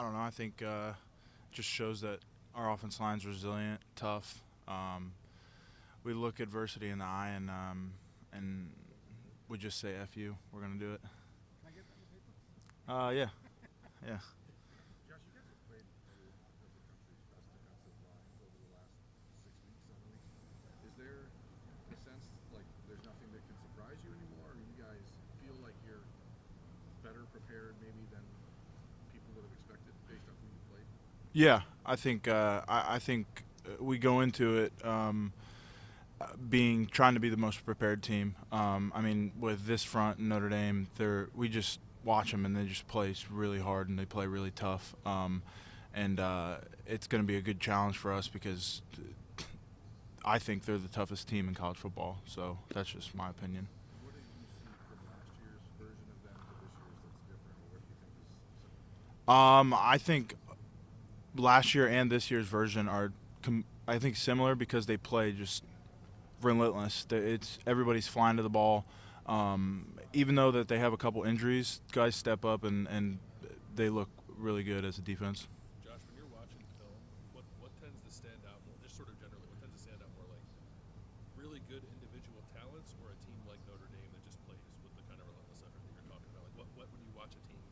I don't know. I think just shows that our offense line's resilient, tough. We look adversity in the eye and we just say "F you." We're gonna do it. Yeah, yeah. Josh, you guys have played one of the country's best defensive lines over the last 6 weeks, 7 weeks. Is there a sense like there's nothing that can surprise you anymore, or you guys feel like you're better prepared maybe than people would have expected based on who you played? Yeah, I think we go into it being trying to be the most prepared team. I mean, with this front in Notre Dame, we just watch them and they just play really hard and they play really tough. And it's going to be a good challenge for us because I think they're the toughest team in college football. So that's just my opinion. What did you see from last year's version of them to this year's that's different, or what do you think is similar? I think last year and this year's version are, I think, similar because they play just relentless. It's everybody's flying to the ball. Even though that they have a couple injuries, guys step up and they look really good as a defense. Josh, when you're watching film, what tends to stand out more, just sort of generally, what tends to stand out more, like really good individual talents or a team like Notre Dame that just plays with the kind of relentless effort that you're talking about? Like, what when you watch a team,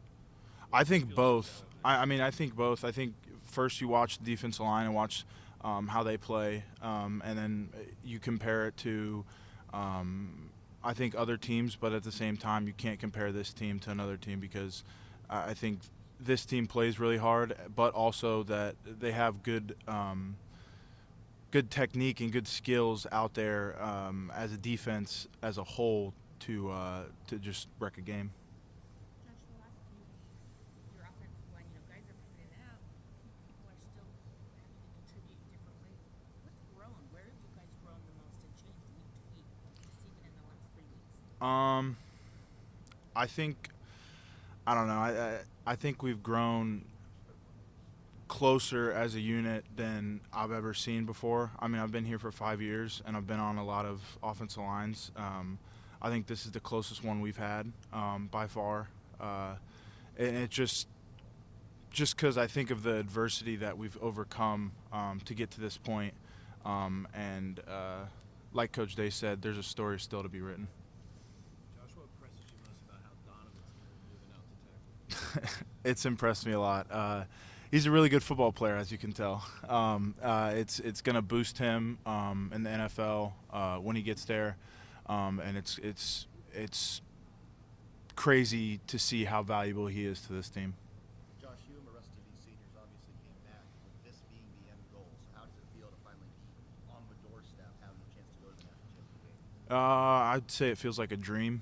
I what think feels more both. challenging? I think both. I think first you watch the defensive line and watch how they play, and then you compare it to, I think, other teams. But at the same time, you can't compare this team to another team because I think this team plays really hard, but also that they have good technique and good skills out there as a defense as a whole to just wreck a game. Josh, the last few weeks, your offensive line, guys are figuring it out. People are still having to contribute in different ways. What's grown? Where have you guys grown the most and changed week to week, just even in the last 3 weeks? I think I don't know. I think we've grown closer as a unit than I've ever seen before. I mean, I've been here for 5 years and I've been on a lot of offensive lines. I think this is the closest one we've had by far, and it just because I think of the adversity that we've overcome to get to this point, and like Coach Day said, there's a story still to be written. Josh, what impresses you most about how Donovan's moving out to tackle? It's impressed me a lot. He's a really good football player, as you can tell. It's going to boost him in the NFL when he gets there, and it's crazy to see how valuable he is to this team. Josh, you and the rest of these seniors obviously came back with this being the end goal. So how does it feel to finally be on the doorstep, having the chance to go to the national championship game? I'd say it feels like a dream,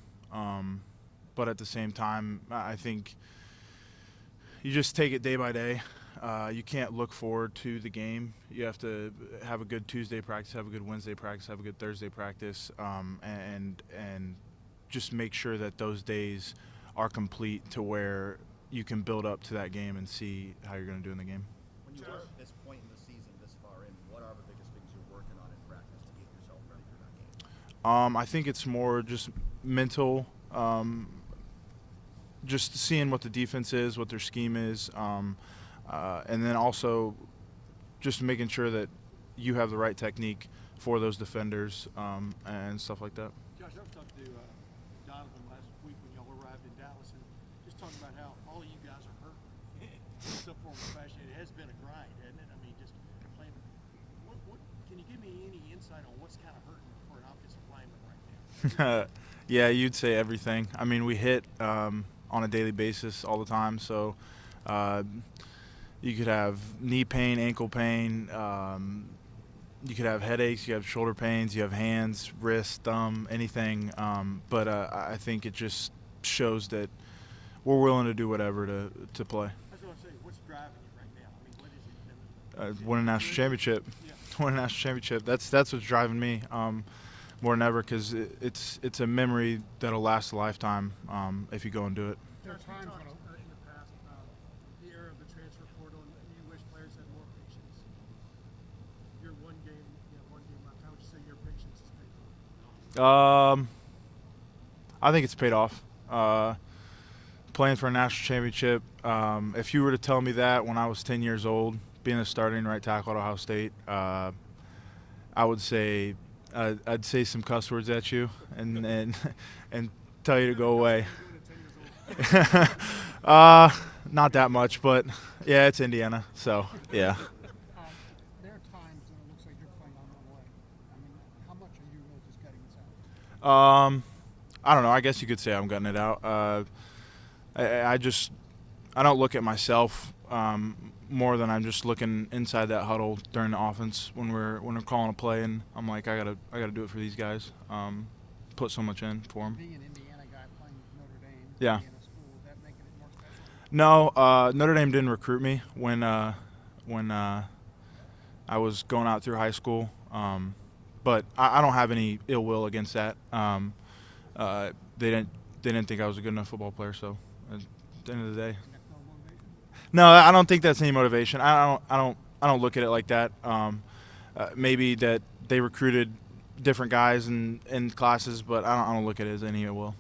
but at the same time, I think you just take it day by day. You can't look forward to the game. You have to have a good Tuesday practice, have a good Wednesday practice, have a good Thursday practice, and just make sure that those days are complete to where you can build up to that game and see how you're going to do in the game. When you are at this point in the season, this far in, what are the biggest things you're working on in practice to get yourself ready for that game? I think it's more just mental, just seeing what the defense is, what their scheme is, and then also just making sure that you have the right technique for those defenders and stuff like that. Josh, I was talking to Donovan last week when y'all arrived in Dallas, and just talking about how all of you guys are hurt in some form or fashion. It has been a grind, hasn't it? I mean, just playing. What can you give me any insight on what's kind of hurting for an offensive lineman right now? Yeah, you'd say everything. I mean, we hit on a daily basis all the time, so you could have knee pain, ankle pain. You could have headaches, you have shoulder pains, you have hands, wrist, thumb, anything. But I think it just shows that we're willing to do whatever to play. I was going to say, what's driving you right now? I mean, what is it? Win a national championship. Yeah. Win a national championship. That's what's driving me more than ever because it's a memory that'll last a lifetime if you go and do it. There are times when in the past about the era of the transfer portal, and you wish players had more patience. Your one game left. How would you say your patience has paid off? I think it's paid off. playing for a national championship. If you were to tell me that when I was 10 years old, being a starting right tackle at Ohio State, I would say I'd say some cuss words at you and tell you to go away. Not that much, but yeah, it's Indiana, so yeah. There are times when it looks like you're playing on one leg. I mean, how much are you really just gutting this out? I don't know. I guess you could say I'm gutting it out. I don't look at myself more than I'm just looking inside that huddle during the offense when we're calling a play, and I'm like, I gotta do it for these guys. Put so much in for them. Being an Indiana guy playing with Notre Dame, Yeah. Indiana school, is that making it more special? No, Notre Dame didn't recruit me when I was going out through high school. But I don't have any ill will against that. They didn't think I was a good enough football player. So at the end of the day, That's no motivation? no, I don't think that's any motivation. I don't look at it like that. Maybe that they recruited different guys in classes, but I don't look at it as any ill will.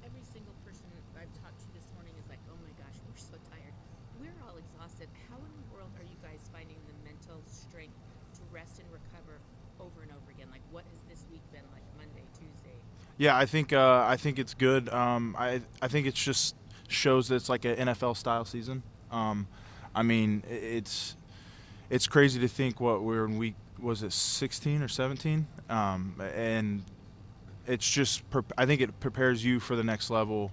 Every single person I've talked to this morning is like, oh my gosh, we're so tired. We're all exhausted. How in the world are you guys finding the mental strength to rest and recover over and over again? Like, what has this week been like, Monday, Tuesday? Yeah, I think it's good. I think it's just shows that it's like an NFL style season. I mean, it's crazy to think what we're in week, was it 16 or 17? And it's just I think it prepares you for the next level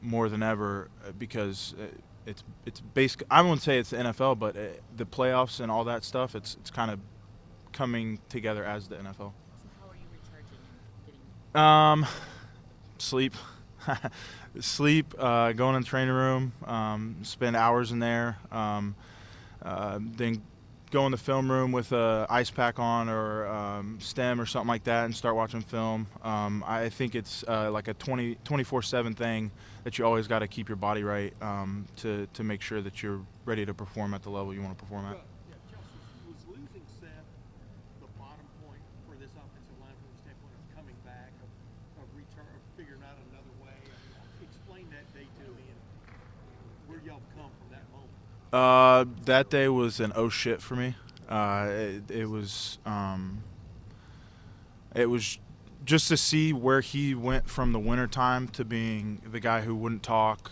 more than ever, because it's basically, I wouldn't say it's the NFL, but the playoffs and all that stuff, it's kind of coming together as the NFL. So how are you recharging and getting Sleep. Sleep, going in the training room, spend hours in there, then go in the film room with a ice pack on or stem or something like that and start watching film. I think it's like a 24/7 thing that you always got to keep your body right to make sure that you're ready to perform at the level you want to perform at. Yeah, Chelsea, was losing Seth the bottom point for this offensive line from the standpoint of coming back, of return, of figuring out another way? I mean, explain that day to me and where y'all have come from that moment. That day was an oh shit for me. It was just to see where he went from the winter time to being the guy who wouldn't talk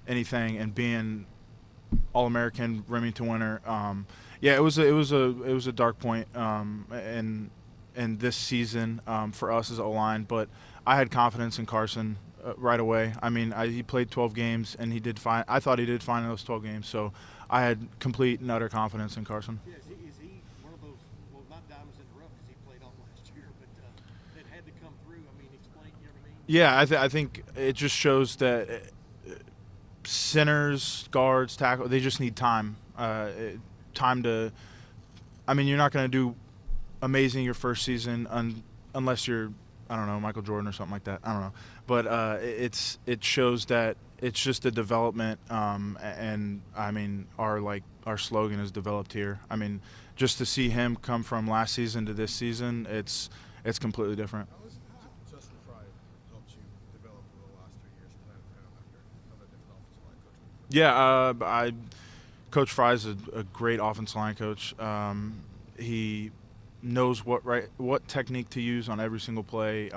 anything and being All-American Remington winner. Yeah, it was a dark point in this season for us as O-line, but I had confidence in Carson right away. I mean, he played 12 games and he did fine. I thought he did fine in those 12 games, so I had complete and utter confidence in Carson. Yeah, is he one of those, well, not diamonds in the rough because he played all last year, but that had to come through? I mean, explain, you know what I mean? Yeah, I think it just shows that centers, guards, tackle, they just need time. Time to – I mean, you're not going to do amazing your first season unless you're, I don't know, Michael Jordan or something like that. I don't know. But it shows that it's just a development, and I mean, our slogan is developed here. I mean, just to see him come from last season to this season, it's completely different. How has Justin Fryar helped you develop over the last 3 years of a different offensive line coach? Yeah, Coach Fry's a great offensive line coach. He knows what technique to use on every single play.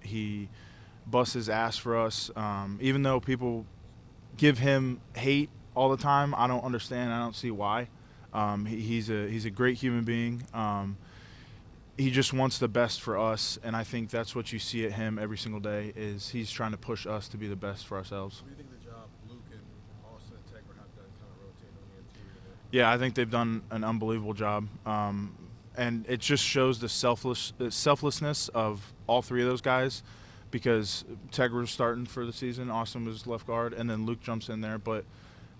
He busts his ass for us. Even though people give him hate all the time, I don't understand. I don't see why. He's a great human being. He just wants the best for us, and I think that's what you see at him every single day. Is he's trying to push us to be the best for ourselves. What do you think of the job Luke and Austin and Tegra have done kind of rotating on the interior there? Yeah, I think they've done an unbelievable job. And it just shows the selflessness of all three of those guys, because Tegra was starting for the season, Austin was left guard, and then Luke jumps in there. But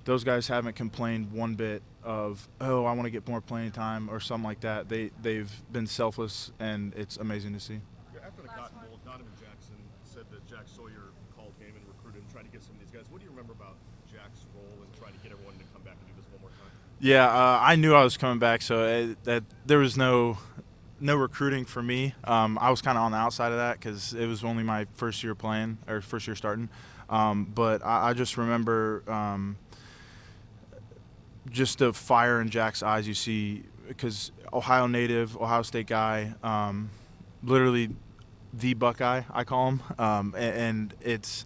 those guys haven't complained one bit of, oh, I want to get more playing time or something like that. They've been selfless, and it's amazing to see. After the Cotton Bowl, Donovan Jackson said that Jack Sawyer called him and recruited him, trying to get some of these guys. What do you remember about Jack's role in trying to get everyone to come back and do this one more time? Yeah, I knew I was coming back, so that there was no recruiting for me. I was kind of on the outside of that because it was only my first year playing, or first year starting. But I just remember just the fire in Jack's eyes you see, because Ohio native, Ohio State guy, literally the Buckeye, I call him. And it's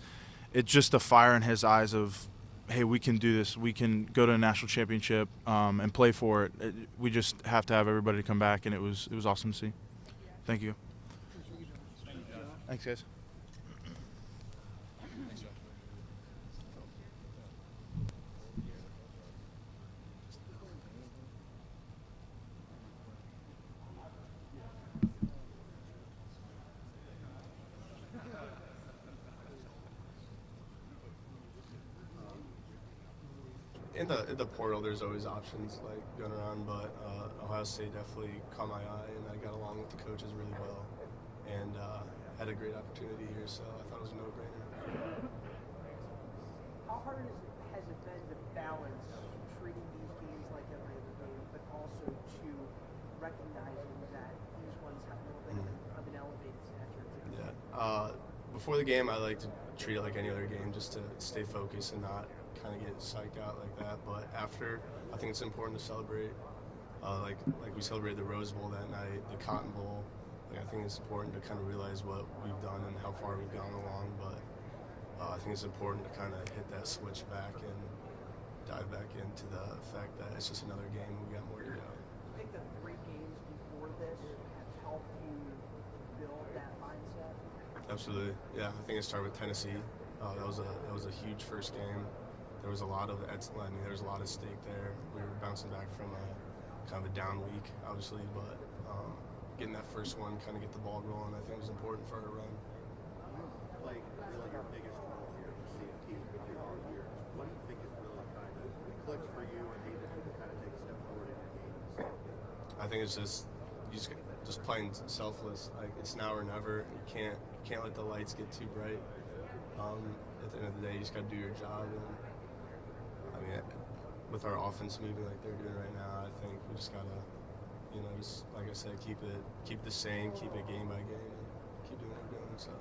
just the fire in his eyes of, hey, we can do this. We can go to a national championship and play for it. We just have to have everybody come back, and it was awesome to see. Thank you. Thanks, guys. In the portal, there's always options like going around, but Ohio State definitely caught my eye, and I got along with the coaches really well, and had a great opportunity here, so I thought it was a no-brainer. How hard has it been to balance treating these games like every other game, but also to recognizing that these ones have a little bit of an elevated stature? Yeah. Before the game, I like to treat it like any other game, just to stay focused and not kind of get psyched out like that. But after, I think it's important to celebrate. Like we celebrated the Rose Bowl that night, the Cotton Bowl. Like, I think it's important to kind of realize what we've done and how far we've gone along. But I think it's important to kind of hit that switch back and dive back into the fact that it's just another game. We got more to go. I think the 3 games before this have helped you build that mindset. Absolutely, yeah. I think it started with Tennessee. That was a huge first game. There was a lot of there was a lot of stake there. We were bouncing back from a kind of a down week, obviously, but getting that first one, kind of get the ball rolling, I think was important for our run. Like really your biggest role here to see a team for 2 more years. What do you think is really kind of clicked for you and needed to kind of take a step forward in your game? I think it's just playing selfless. Like, it's now or never. You can't let the lights get too bright. At the end of the day, you just got to do your job. And I mean, with our offense moving like they're doing right now, I think we just gotta, just like I said, keep the same, keep it game by game, and keep doing what we're doing. So.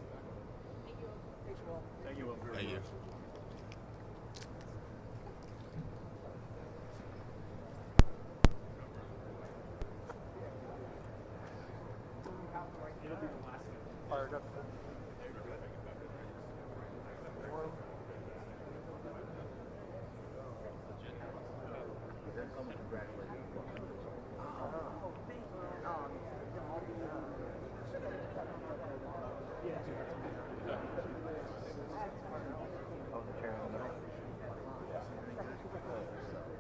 Thank you, Will. Thank you. Fired up.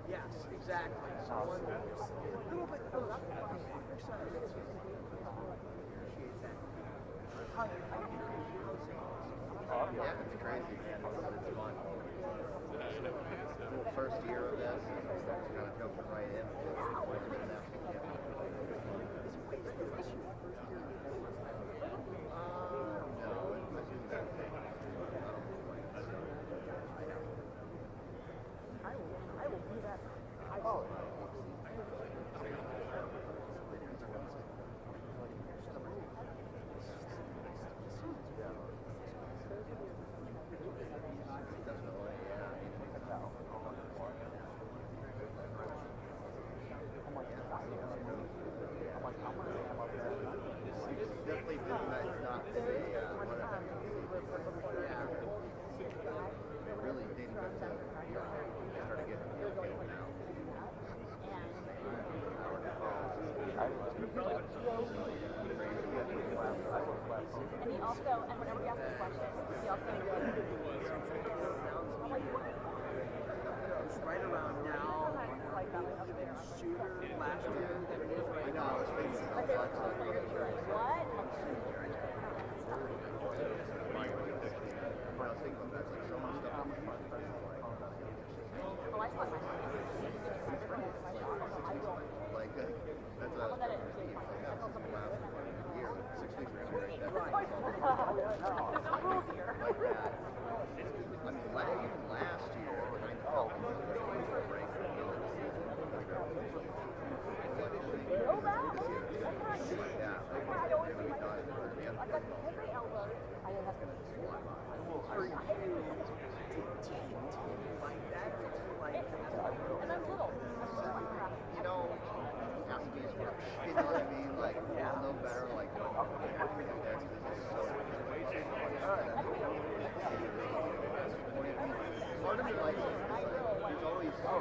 Yes, exactly. So a little bit closer. Yeah, it's crazy, man. It's fun. First year of this, kind of jumping right in. I will do that. Definitely feels nice not to see really didn't get to start to get to the game now. And he also, and whenever we ask him questions, he also It's right around now. Shooter last year than it is right now. Right. I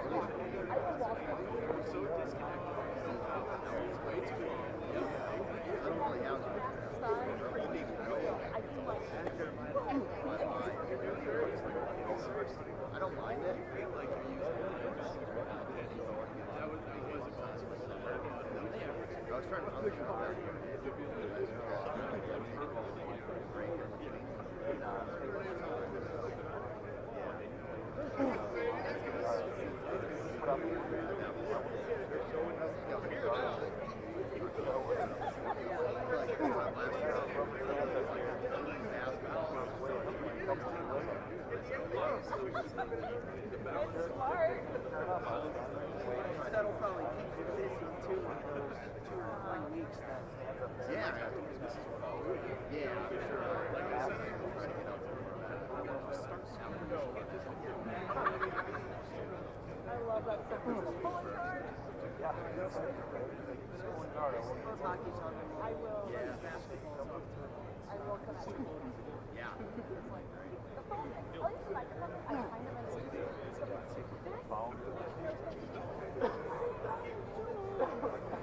don't mind it. I was trying That'll probably keep you busy too for those 2 or 3 weeks that yeah, yeah, I'm sure. Like I said, I'm trying to get out there. I love that stuff. Is the pulling card? or hockey's on the I will. basketball's on I will connect. Yeah. The phone, at least the microphone, I kind of understand. Yeah, something like that.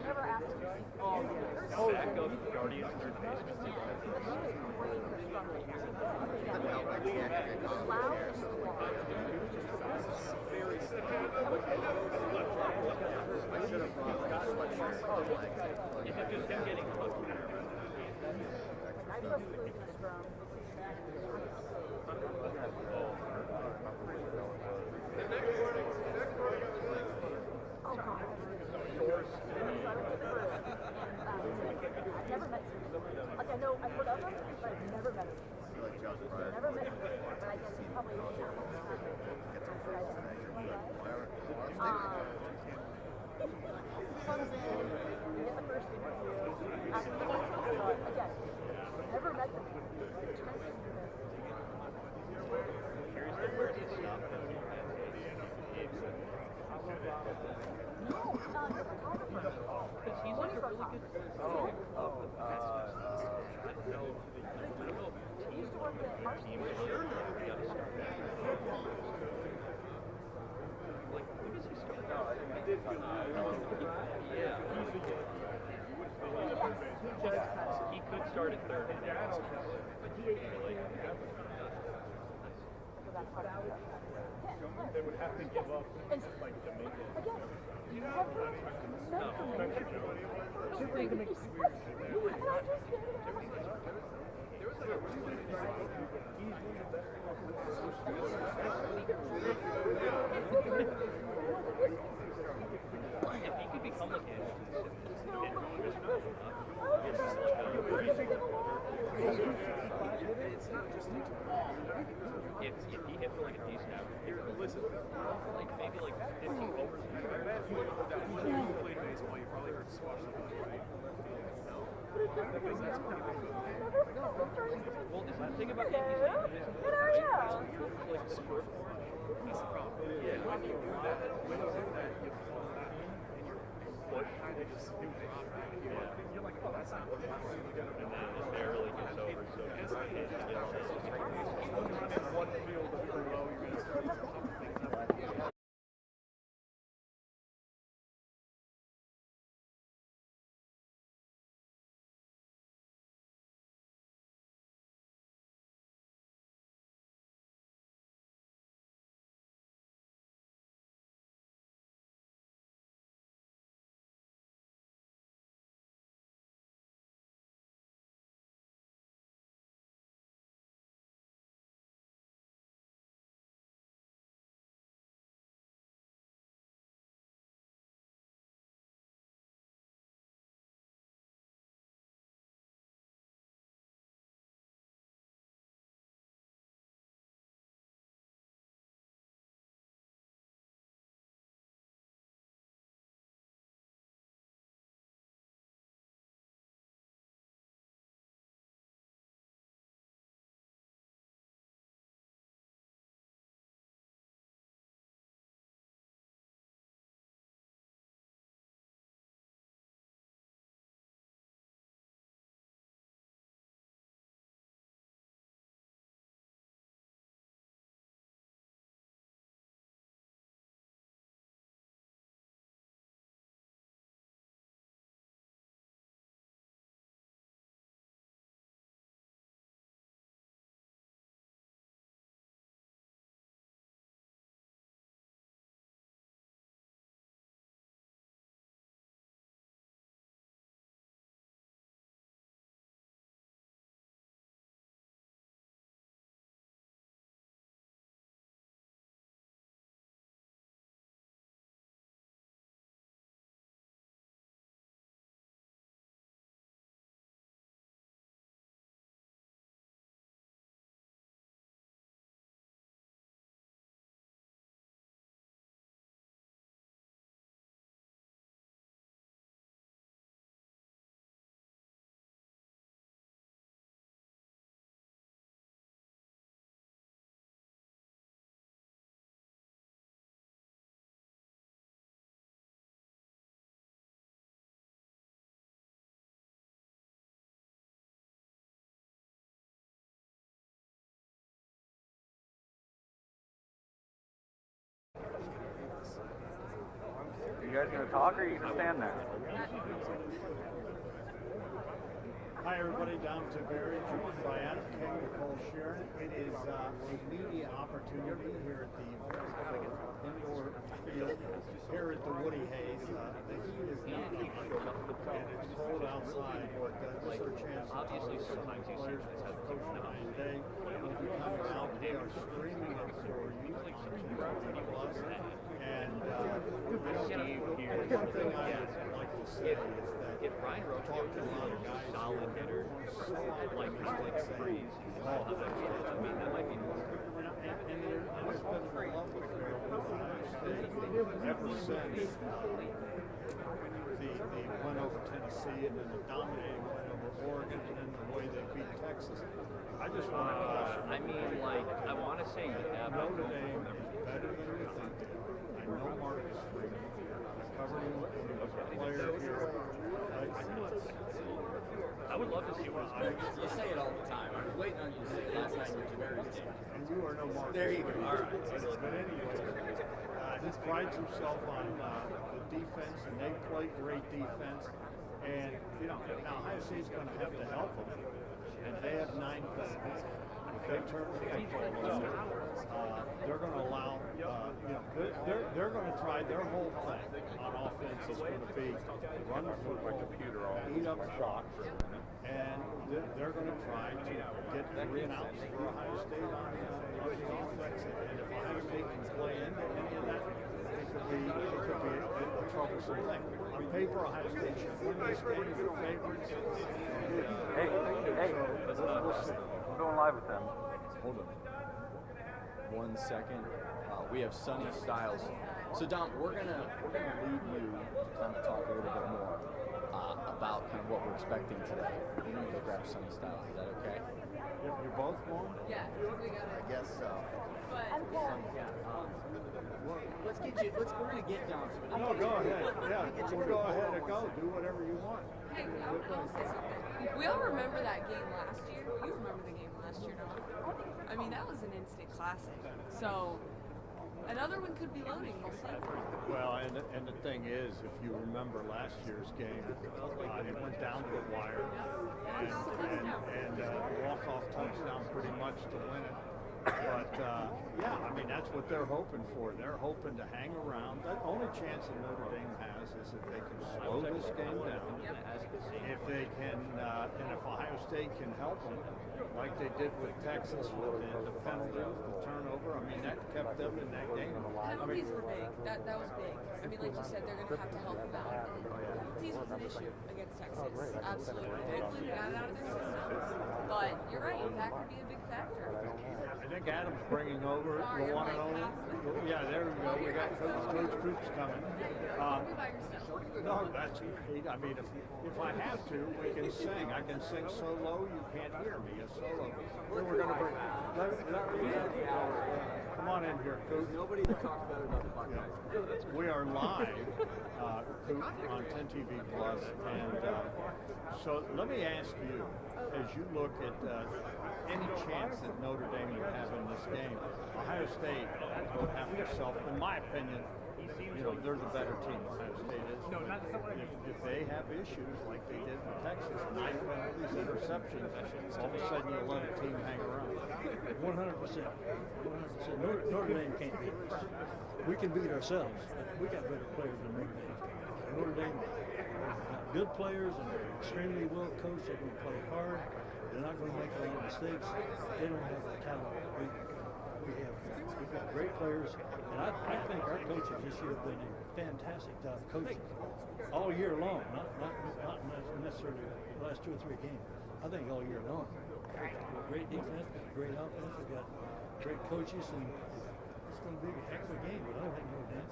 Never asked him to see all the years. Backup Guardians third baseman. Loud. Is it just him getting lucky? I trust Freeman from. Oh God. I've never met him. Like I know I've heard of him, but I've never met him. Never met him, but I guess he's probably comes in, we get the first interview, after the first one, again, never met them. No, he's a photographer. Because he's like a really good He used to work at Art team. Like, who does he start? Yeah. He could start at third. They would have to give up, like, to make it. Again, never met them. Just to make it weird. If he could become like if he hit for like a decent average, like maybe like 15 overs. You played baseball, you probably heard squash the ball, right? Well, is the thing about Yankees like sport for him? That's the problem. Yeah. When you do that, you fall back and you're kind of just do drop back. You're like, oh, that's not what I'm doing. And then it barely gets over, so It's like, in one field of below, you're going to screw a couple things up. You guys gonna talk or are you gonna stand there? Hi everybody, Dom Taveri, joined by Adam King, Nicole Sharon. It is a media opportunity here at the indoor field here at the Woody Hayes. The heat is not on and it's cold outside, but this is our chance to talk to some players that Coach Ryan today. We'll be coming out. They are streaming it for you on TV Plus. And one thing I would like to say is that if Ryan Roach talked to a lot of guys solid hitter, like Freeze, I mean, that might be more. And there's been a love affair with Ohio State ever since the win over Tennessee and then the dominating win over Oregon and then the way they beat Texas. I just want to caution. I mean, like, I want to say you have Notre Dame is better than we think they are. I know Marcus Freeman. I covered him when he was a player here. I would love to see what You say it all the time. I was waiting on you to say it last night in your Tavares game. And you are no Marcus. There you go. All right. But anyway, he prides himself on the defense, and they play great defense. And, you know, now Ohio State's going to have to help them. And they have 9 penalties. If they turn the football over, they're going to allow, they're going to try their whole thing on offense is going to be run the football, eat up the clock, and they're going to try to get 3 and outs for Ohio State on the offense. And if Ohio State can play into any of that, it could be a troublesome thing. On paper, Ohio State should win this game. They're favorites. Hey, we'll see. I'm going live with them. Hold on. 1 second. We have Sonny Styles. So Dom, we're gonna leave you to kind of talk a little bit more about kind of what we're expecting today. We're gonna go grab Sonny Styles. Is that okay? You're both going? Yeah, we got it. I guess so. But We're gonna get down to it. No, go ahead. Yeah, we'll go ahead and go. Do whatever you want. hey, I want to say something. We all remember that game last year. You remember the game last year, don't you? I mean, that was an instant classic. So another one could be loading. We'll see. Well, and the thing is, if you remember last year's game, it went down to the wire, and walk-off touchdown pretty much to win it. But yeah, I mean that's what they're hoping for. They're hoping to hang around. The only chance that Notre Dame has is if they can slow this game down. If they can, and if Ohio State can help them, like they did with Texas with the penalty, the turnover. I mean that kept them in that game. Penalties were big. That was big. I mean, like you said, they're going to have to help them out. Penalties was an issue against Texas. Absolutely. Hopefully, we got it out of their system. But you're right. That could be a big factor. I think Adam's bringing over the one and only. Yeah, there we go. We got Coach Coops coming. No, that's great. I mean, if I have to, we can sing. I can sing so low you can't hear me. A solo. Then we're going to bring. Come on in here, Coop. Nobody talks better about the Buckeyes. We are live, Coop, on 10 TV Plus, and so let me ask you, as you look at any chance that Notre Dame would have in this game, Ohio State would have to in my opinion, they're the better team. Ohio State is. If they have issues like they did with Texas, 9 penalties, interceptions, all of a sudden you let a team hang around. 100%. 100%. Notre Dame can't beat us. We can beat ourselves, but we got better players than Notre Dame. Notre Dame got good players and they're extremely well coached. They're going to play hard. They're not going to make a lot of mistakes. They don't have the talent. We've got great players, and I think our coaches this year have done a fantastic job coaching all year long, not necessarily the last 2 or 3 games. I think all year long. Great defense, got great offense, we've got great coaches, and it's going to be a heck of a game, but I don't think no damn.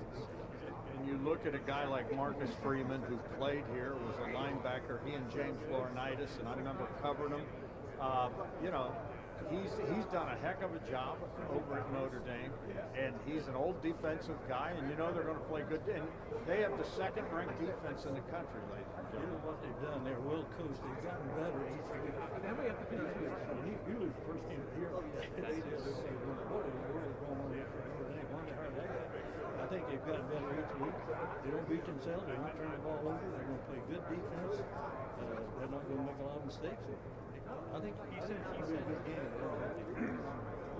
And you look at a guy like Marcus Freeman, who played here, was a linebacker. He and James Laurinaitis, and I remember covering him. He's done a heck of a job over at Notre Dame, and he's an old defensive guy, and they're going to play good. And they have the 2nd-ranked defense in the country, ladies and You know gentlemen. what they've done? They're well coached. They've gotten better each year. And we have to finish this. You lose the first game of the year. They just say, what is going on here for Notre Dame? Why they hired that guy? I think they've got better each week. They don't beat themselves. They don't turn the ball over. They're going to play good defense. They're not going to make a lot of mistakes. I think it's going to be a good game.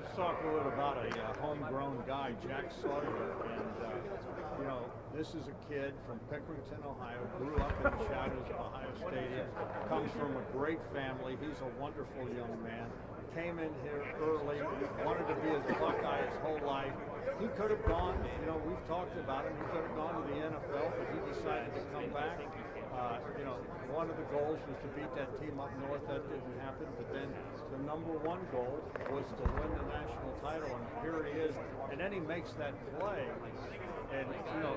Let's talk a little about a homegrown guy, Jack Sawyer. And, you know, this is a kid from Pickerington, Ohio, grew up in the shadows of Ohio Stadium, comes from a great family. He's a wonderful young man. Came in here early, wanted to be a Buckeye his whole life. He could have gone, you know, we've talked about him, he could have gone to the NFL, but he decided to come back. You know, one of the goals was to beat that team up north. That didn't happen. But then the number one goal was to win the national title, and here he is. And then he makes that play. And, you know,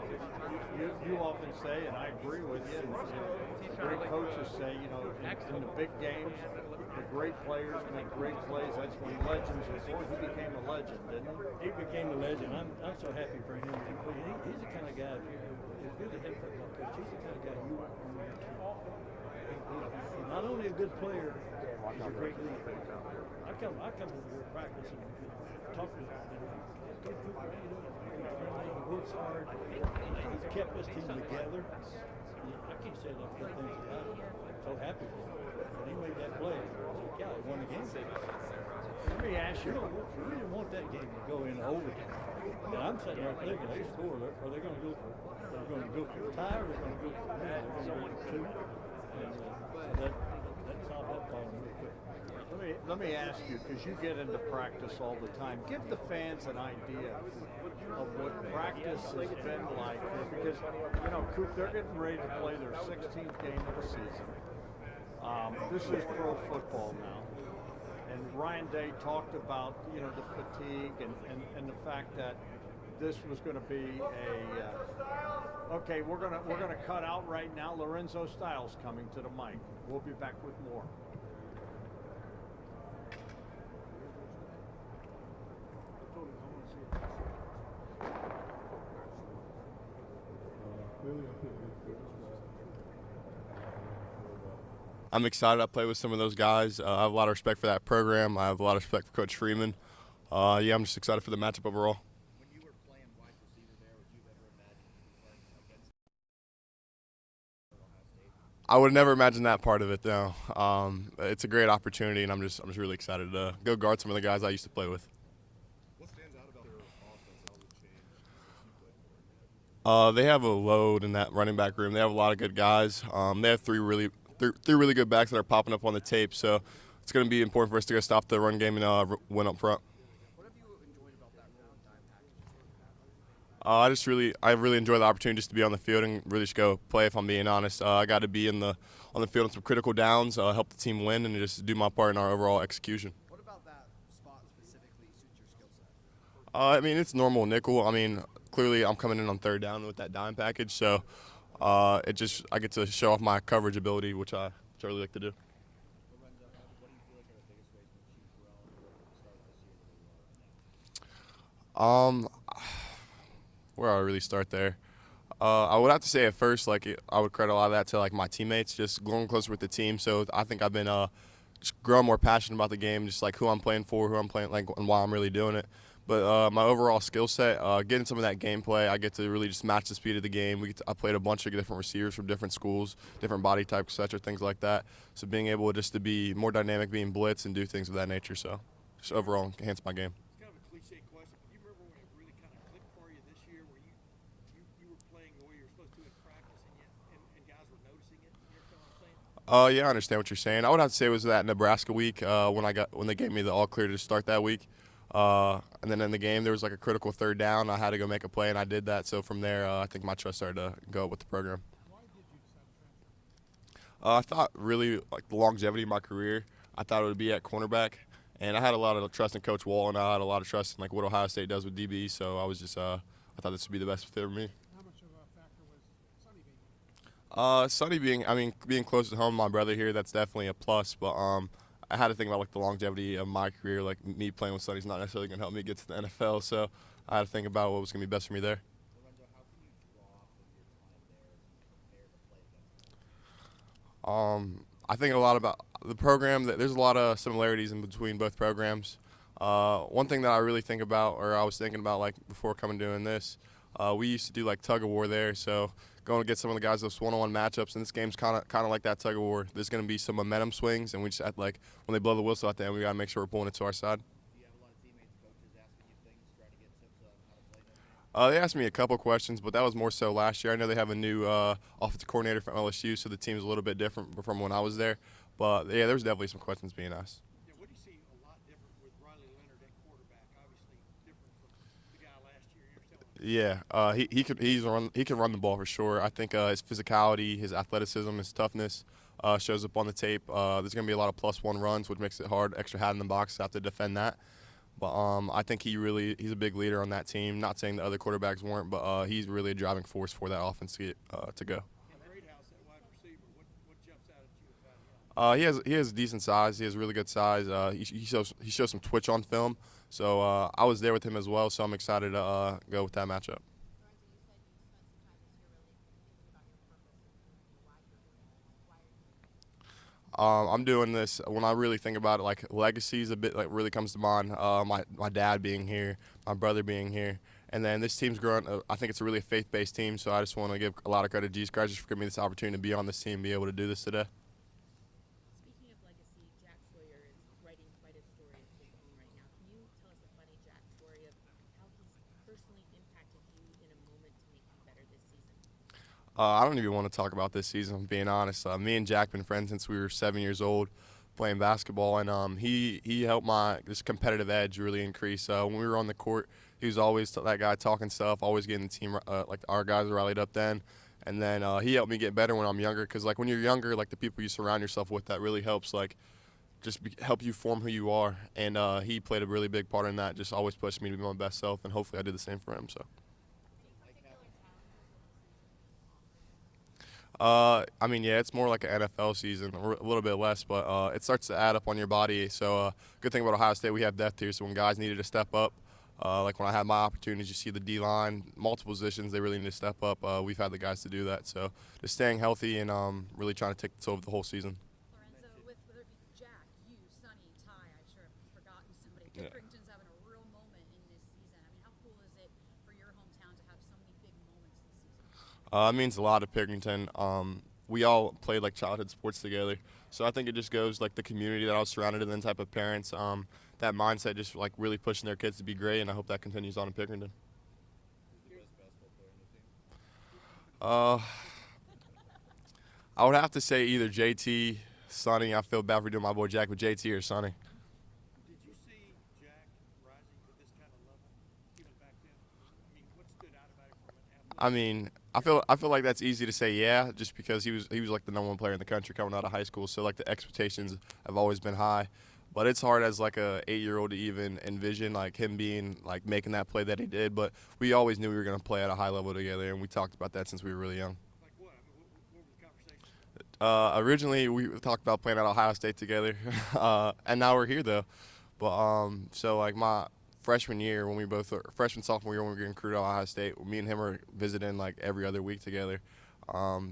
you often say, and I agree with you, and great coaches say, you know, in the big games, the great players make great plays. That's when legends are born. He became a legend, didn't he? He became a legend. I'm so happy for him. He's the kind of guy, if you're the head football coach, he's the kind of guy you want on your team. He's not only a good player, he's a great leader. I come over here to practice and talk to him. Good Cooper, he works hard. He's kept this team together. I can't say enough good things about him. I'm so happy for him. When he made that play, I said, yeah, he won the game. Let me ask you. We didn't want that game to go into overtime. And I'm sitting there thinking, they score, are they going to go for? They're going to go for a tie, or they're going to go for a win? They're going to go for two. And so that solved that problem really quick. Let me ask you, because you get into practice all the time. Give the fans an idea of what practice has been like. Because, you know, Coop, they're getting ready to play their 16th game of the season. This is pro football now. And Ryan Day talked about, you know, the fatigue and the fact that this was going to be a okay. We're gonna cut out right now. Lorenzo Styles coming to the mic. We'll be back with more. I'm excited. I play with some of those guys. I have a lot of respect for that program. I have a lot of respect for Coach Freeman. Yeah, I'm just excited for the matchup overall. When you were playing wide receiver there, would you ever imagine playing against Ohio State? I would never imagine that part of it, though. It's a great opportunity, and I'm just really excited to go guard some of the guys I used to play with. What stands out about their offense? How has it changed since you played more? They have a load in that running back room. They have a lot of good guys. They have three really good backs that are popping up on the tape, so it's going to be important for us to go stop the run game and win up front. What have you enjoyed about that round time package? I really enjoy the opportunity just to be on the field and really just go play. If I'm being honest, I got to be on the field on some critical downs, help the team win, and just do my part in our overall execution. What about that spot specifically suits your skill set? I mean, it's normal nickel. I mean, clearly I'm coming in on third down with that dime package, so I get to show off my coverage ability, which I really like to do. Lorenzo, what do you feel like are the biggest ways in which you've grown from the start of this year? Where do I really start there? I would have to say at first, I would credit a lot of that to my teammates, just growing closer with the team. So I think I've been just growing more passionate about the game, just who I'm playing for, who I'm playing, and why I'm really doing it. But my overall skill set, getting some of that gameplay, I get to really just match the speed of the game. I played a bunch of different receivers from different schools, different body types, etc., things like that. So being able just to be more dynamic, being blitz, and do things of that nature. So just overall enhance my game. It's kind of a cliche question, but do you remember when it really kind of clicked for you this year, where you were playing the way you were supposed to in practice, and guys were noticing it? You understand what I'm saying? Yeah, I understand what you're saying. I would have to say it was that Nebraska week when they gave me the all clear to start that week. And then in the game, there was a critical third down. I had to go make a play, and I did that. So from there, I think my trust started to go up with the program. Why did you decide to transfer? I thought really the longevity of my career, I thought it would be at cornerback. And I had a lot of trust in Coach Wall, and I had a lot of trust in what Ohio State does with DB. So I was just I thought this would be the best fit for me. How much of a factor was Sonny being? Sonny being close to home, my brother here, that's definitely a plus. But I had to think about the longevity of my career. Me playing with Sonny's not necessarily going to help me get to the NFL, so I had to think about what was going to be best for me there. Lorenzo, how can you draw from your time there and prepare to play against them? I think a lot about the program. There's a lot of similarities in between both programs. One thing that I really think about, or I was thinking about before coming doing this, We used to do like tug of war there, so going to get some of the guys those one-on-one matchups, and this game's kind of like that tug of war. There's going to be some momentum swings, and we just have, like, when they blow the whistle at the end, we got to make sure we're pulling it to our side. Do you have a lot of teammates, coaches asking you things, trying to get tips on how to play that game? They asked me a couple questions, but that was more so last year. I know they have a new offensive coordinator from LSU, so the team's a little bit different from when I was there. But, yeah, there was definitely some questions being asked. Yeah, what do you see a lot different with Riley Leonard at quarterback? Obviously different from the guy last year. You understand what Yeah, he can run the ball for sure. I think his physicality, his athleticism, his toughness shows up on the tape. There's going to be a lot of +1 runs, which makes it hard. Extra hat in the box, have to defend that. But I think he's a big leader on that team. Not saying the other quarterbacks weren't, but he's really a driving force for that offense to go. He has decent size. He has really good size. He shows some twitch on film. So I was there with him as well. So I'm excited to go with that matchup. I'm doing this when I really think about it. Like legacy is a bit like really comes to mind. My dad being here, my brother being here, and then this team's grown. I think it's a really faith-based team. So I just want to give a lot of credit to Jesus Christ just for giving me this opportunity to be on this team, be able to do this today. Speaking of legacy, Jack Sawyer is writing quite a story of his own right now. Can you tell us a funny Jack story of how he's personally impacted you in a moment to make you better this season? I don't even want to talk about this season, I'm being honest. Me and Jack been friends since we were 7 years old playing basketball, and he helped this competitive edge really increase. When we were on the court, he was always that guy talking stuff, always getting the team, like our guys rallied up then. And then he helped me get better when I'm younger, because like when you're younger, like the people you surround yourself with, that really helps like help you form who you are. And he played a really big part in that, just always pushed me to be my best self, and hopefully I did the same for him. So. I mean, yeah, it's more like an NFL season, a little bit less, but it starts to add up on your body. So good thing about Ohio State, we have depth here. So when guys needed to step up, like when I had my opportunities, you see the D-line, multiple positions, they really need to step up. We've had the guys to do that. So just staying healthy and really trying to take this over the whole season. Lorenzo, with whether it be Jack, you, Sonny, Ty, I'm sure I've forgotten somebody. Yeah. Pickerington's having a real moment in this season. I mean, how cool is it for your hometown to have so many big moments this season? It means a lot to Pickerington. We all played like childhood sports together, so I think it just goes like the community that I was surrounded in, the type of parents, that mindset, just like really pushing their kids to be great, and I hope that continues on in Pickerington. Who's the best basketball player on the team? I would have to say either JT, Sonny. I feel bad for doing my boy Jack, but JT or Sonny. Did you see Jack rising to this kind of level even back then? I mean, what stood out about it from an athlete? I mean, I feel like that's easy to say, yeah, just because he was like the #1 player in the country coming out of high school, so like the expectations have always been high. But it's hard as like a 8-year-old to even envision like him being like making that play that he did. But we always knew we were going to play at a high level together, and we talked about that since we were really young. Like what? I mean, what were the conversations? Originally, we talked about playing at Ohio State together, and now we're here though. But so like my freshman year, when we both were sophomore year when we were getting recruited to Ohio State, me and him are visiting like every other week together.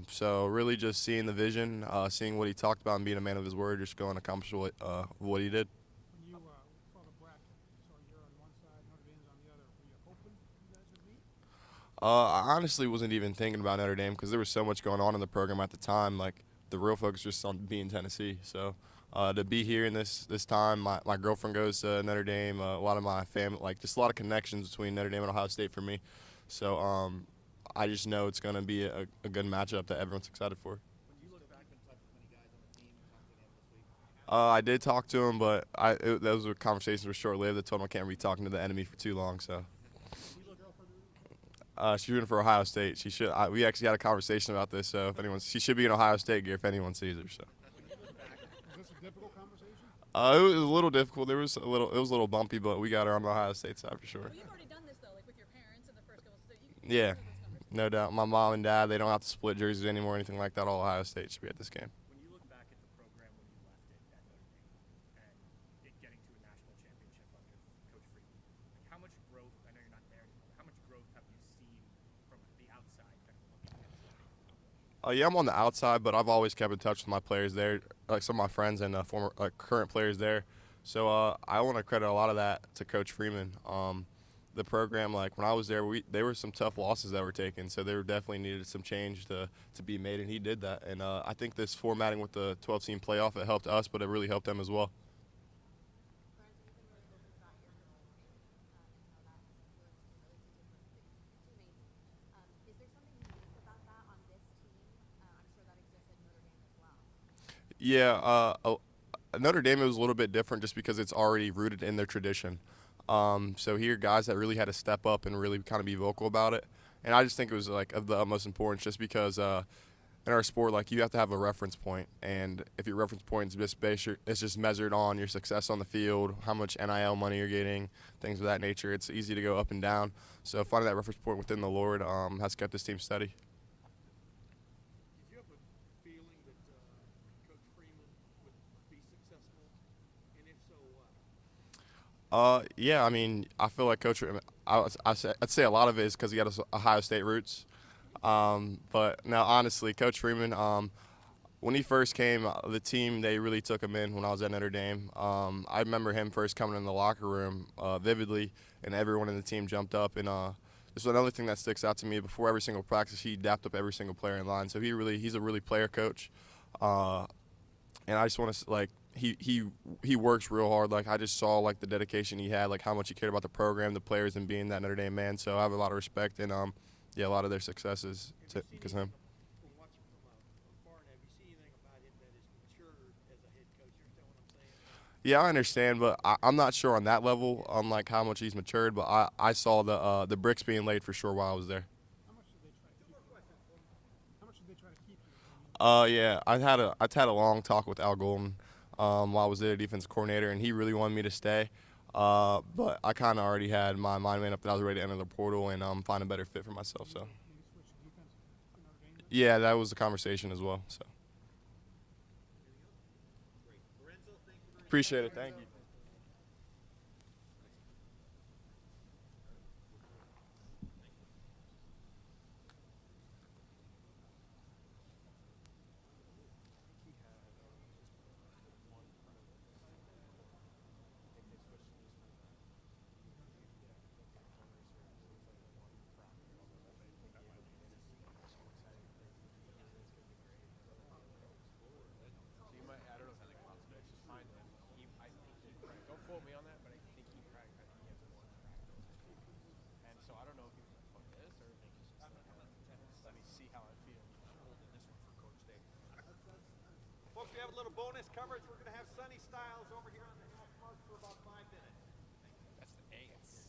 So really just seeing the vision, seeing what he talked about, and being a man of his word, just going to accomplish what he did. When you saw the bracket, so you're on one side, Notre Dame's on the other, were you hoping you guys would meet? I honestly wasn't even thinking about Notre Dame because there was so much going on in the program at the time. Like the real focus was just on being Tennessee. So to be here in this time, my girlfriend goes to Notre Dame. A lot of my family, like just a lot of connections between Notre Dame and Ohio State for me. So I just know it's going to be a good matchup that everyone's excited for. When you look back and touch with many guys on the team and talk to them this week? I did talk to him, but those were conversations were short-lived. I told him I can't be talking to the enemy for too long. So she's rooting for Ohio State. She should. We actually had a conversation about this. So she should be in Ohio State gear if anyone sees her. So. Is this a difficult conversation? It was a little difficult. It was a little bumpy, but we got her on the Ohio State side for sure. Well, you've already done this though, like with your parents in the first couple, so you can Yeah, no doubt. My mom and dad, they don't have to split jerseys anymore or anything like that. All Ohio State should be at this game. When you look back at the program when you left it at Notre Dame and it getting to a national championship under Coach Freeman, like how much growth, I know you're not there anymore, how much growth have you seen from the outside kind of looking at it? Yeah, I'm on the outside, but I've always kept in touch with my players there, like some of my friends and current players there. So I want to credit a lot of that to Coach Freeman. the program, like when I was there, there were some tough losses that were taken, so there definitely needed some change to be made, and he did that. And I think this formatting with the 12-team playoff, it helped us, but it really helped them as well. Yeah, Notre Dame was a little bit different just because it's already rooted in their tradition. So here, guys that really had to step up and really kind of be vocal about it. And I just think it was like of the utmost importance, just because in our sport, like, you have to have a reference point, and if your reference point is it's just measured on your success on the field, how much NIL money you're getting, things of that nature. It's easy to go up and down. So finding that reference point within the Lord has kept this team steady. Did you have a feeling that Coach Freeman would be successful, and if so, why? Yeah, I mean, I feel like Coach, I'd say a lot of it is because he had Ohio State roots. But no, honestly, Coach Freeman, when he first came, the team, they really took him in when I was at Notre Dame. I remember him first coming in the locker room vividly, and everyone in the team jumped up. And this is another thing that sticks out to me. Before every single practice, he dapped up every single player in line. So he's a really player coach. And I just want to, like, he works real hard. Like, I just saw, like, the dedication he had, like how much he cared about the program, the players, and being that Notre Dame man. So I have a lot of respect, and yeah, a lot of their successes because of him. From watching from afar, have you seen anything about him that is mature as a head coach? You understand what I'm saying? Yeah, I understand, but I'm not sure on that level, on like how much he's matured. But I saw the bricks being laid for sure while I was there. How much did they try to keep you? Yeah, I had a long talk with Al Golden while I was there, defensive coordinator, and he really wanted me to stay. But I kind of already had my mind made up that I was ready to enter the portal and find a better fit for myself. So, yeah, that was the conversation as well. So, appreciate it. Thank you. Folks, we have a little bonus coverage. We're going to have Sonny Styles over here on the half mark for about 5 minutes. That's the ace.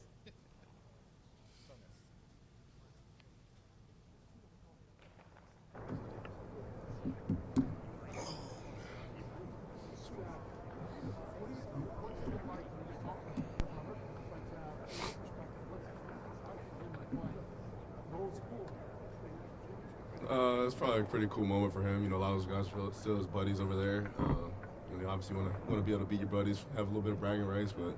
It's probably a pretty cool moment for him. You know, a lot of those guys are still his buddies over there. You know, obviously want to be able to beat your buddies, have a little bit of bragging rights, but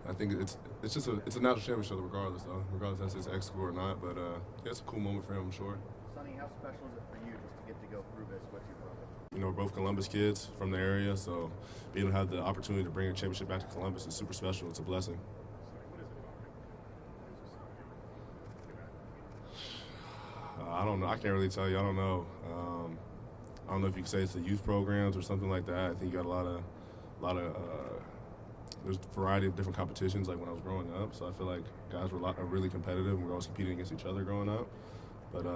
I think it's just a national championship regardless, though. Regardless if it's X school or not, but yeah, it's a cool moment for him, I'm sure. Sonny, how special is it for you just to get to go through this with your brother? You know, we're both Columbus kids from the area, so being able to have the opportunity to bring a championship back to Columbus is super special. It's a blessing. I don't know. I can't really tell you. I don't know. I don't know if you could say it's the youth programs or something like that. I think you got a lot of there's a variety of different competitions like when I was growing up. So I feel like guys are really competitive and we're always competing against each other growing up. But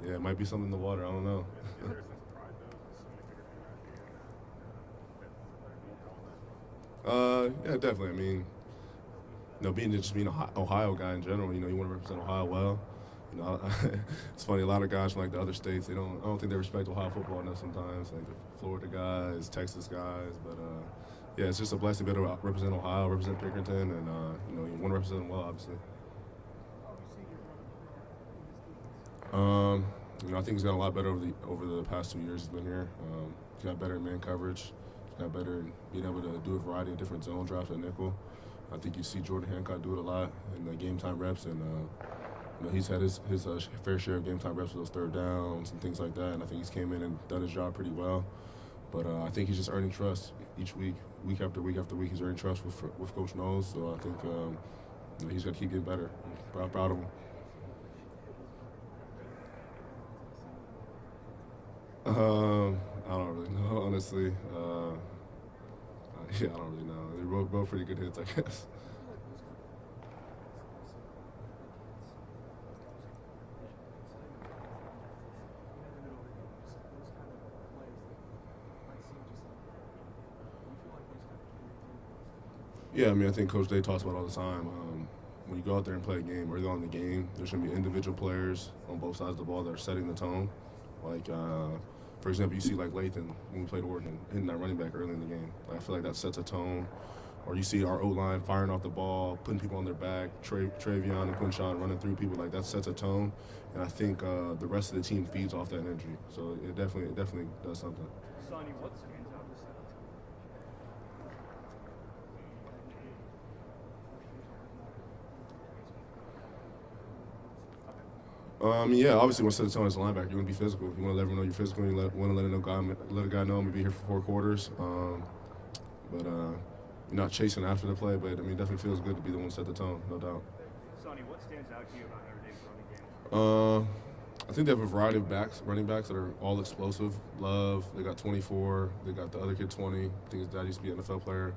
yeah, it might be something in the water. I don't know. Yeah, definitely. I mean, you know, being an Ohio guy in general, you know, you want to represent Ohio well. You know, it's funny. A lot of guys from like the other states, I don't think they respect Ohio football enough sometimes. Like the Florida guys, Texas guys, but yeah, it's just a blessing to be able to represent Ohio, represent Pickerington, and you know, you want to represent them well, obviously. You know, I think he's gotten a lot better over the past 2 years he's been here. He's got better in man coverage. He's got better in being able to do a variety of different zone drops at nickel. I think you see Jordan Hancock do it a lot in the game time reps, and you know, he's had his fair share of game time reps with those third downs and things like that, and I think he's came in and done his job pretty well. But I think he's just earning trust each week after week after week. He's earning trust with Coach Knowles. So I think he's got to keep getting better. Proud of him. I don't really know, honestly. Yeah, I don't really know. They're both pretty good hits, I guess. Yeah, I mean, I think Coach Day talks about it all the time. When you go out there and play a game, early on in the game, there's going to be individual players on both sides of the ball that are setting the tone. Like, for example, you see like Lathan when we played Oregon, hitting that running back early in the game. I feel like that sets a tone. Or you see our O-line firing off the ball, putting people on their back, Travion and Quinshawn running through people. Like, that sets a tone. And I think the rest of the team feeds off that energy. So it definitely does something. Sonny, what stands out? Yeah, obviously, you want to set the tone as a linebacker. You want to be physical. You want to let everyone know you're physical. You want to let a guy know I'm going to be here for 4 quarters. But you're not chasing after the play. But, I mean, it definitely feels good to be the one to set the tone, no doubt. Sonny, what stands out to you about Notre Dame's running game? I think they have a variety of running backs that are all explosive. Love, they got 24. They got the other kid 20. I think his dad used to be an NFL player.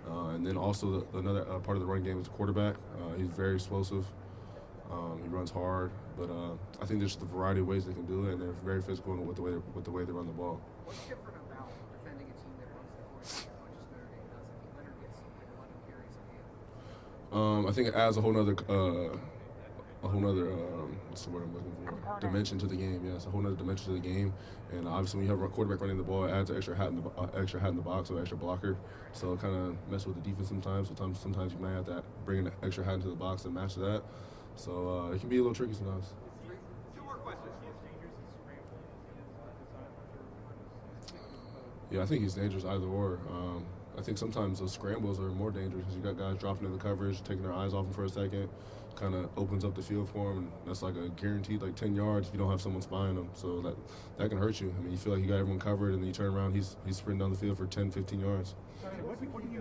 And then also another part of the run game is the quarterback. He's very explosive. He runs hard, but I think there's just a variety of ways they can do it, and they're very physical with the way they run the ball. What's different about defending a team that runs the quarterback as much as Notre Dame does? I mean, Leonard gets like 11 carries a game. I think it adds a whole nother what's the word I'm looking for? Dimension to the game. Yeah, it's a whole nother dimension to the game. And obviously, when you have a quarterback running the ball, it adds an extra hat in the box, or extra blocker. So it kind of messes with the defense sometimes. Sometimes you might have to bring an extra hat into the box and match that. So it can be a little tricky sometimes. Two more questions. Yeah, I think he's dangerous either or. I think sometimes those scrambles are more dangerous because you got guys dropping in the coverage, taking their eyes off him for a second, kind of opens up the field for him, and that's like a guaranteed like 10 yards if you don't have someone spying him. So that can hurt you. I mean, you feel like you got everyone covered, and then you turn around, he's sprinting down the field for 10, 15 yards. What do you, pardon me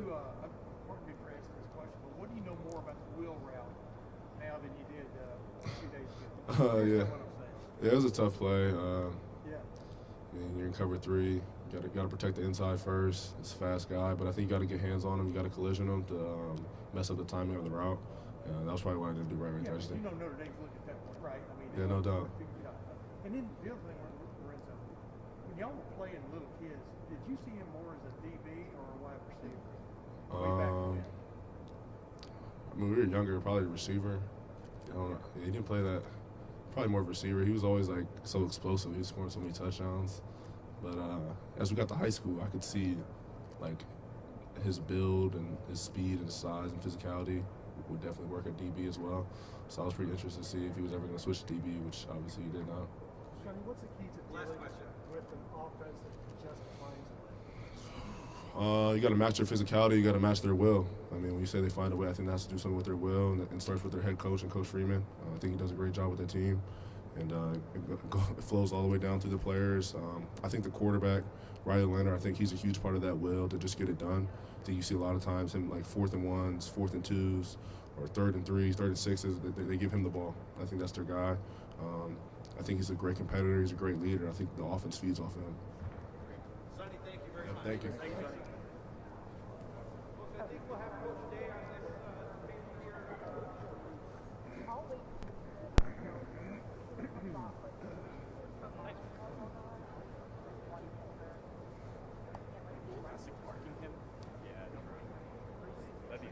for asking this question, but what do you know more about the wheel route now than you did a few days ago? Yeah, it was a tough play. Yeah. I mean, you're in cover 3. You got to protect the inside first. It's a fast guy, but I think you got to get hands on him. You got to collision him to mess up the timing of the route. That was probably what I didn't do right there. You know Notre Dame's looking at that one, right? I mean, yeah, no doubt. And then the other thing, Lorenzo, when y'all were playing little kids, did you see him more as a DB or a wide receiver? I mean, we were younger, probably a receiver. I don't know. He didn't play that. Probably more of a receiver. He was always like so explosive. He was scoring so many touchdowns. But as we got to high school, I could see like his build and his speed and his size and physicality would definitely work at DB as well. So I was pretty interested to see if he was ever going to switch to DB, which obviously he did not. Sonny, what's the key to dealing with an offense that justifies it? You got to match their physicality. You got to match their will. I mean, when you say they find a way, I think that has to do something with their will, and it starts with their head coach and Coach Freeman. I think he does a great job with that team, and it flows all the way down through the players. I think the quarterback, Riley Leonard, I think he's a huge part of that will to just get it done. I think you see a lot of times him like 4th and 1s, 4th and 2s, or 3rd and 3s, 3rd and 6s. They give him the ball. I think that's their guy. I think he's a great competitor. He's a great leader. I think the offense feeds off of him. Sonny, thank you very much. Thank you. Thank you, Sonny. I think we'll have Coach Day on next I'll wait. Classic parking him. Yeah, no problem. That'd be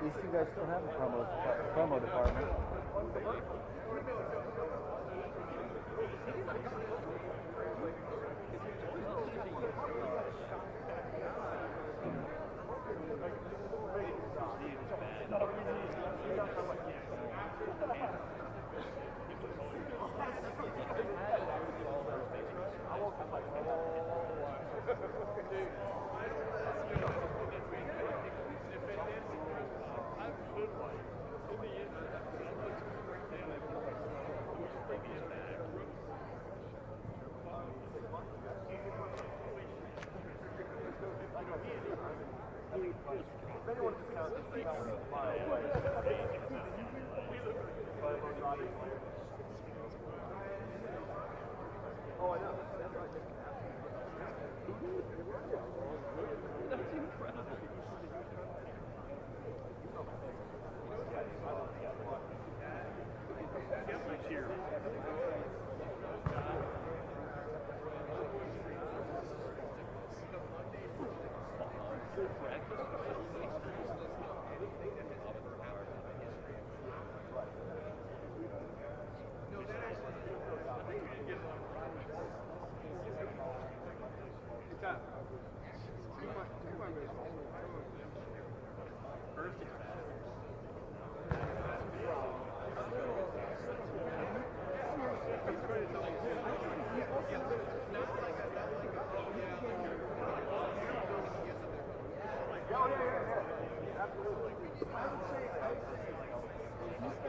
These two guys still have a promo department.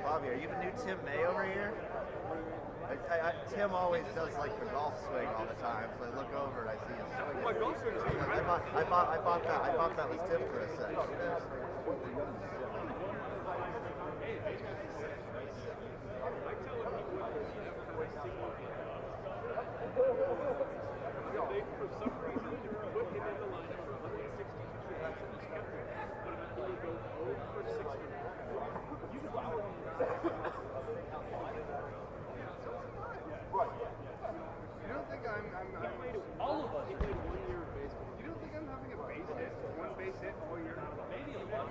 Bobby, are you the new Tim May over here? Tim always does like the golf swing all the time, so I look over and I see him swinging. My golf swing is I thought that was Tim for a second. All of us played 1 year of baseball. You don't think I'm having a base hit, one base hit all year? Maybe a lot.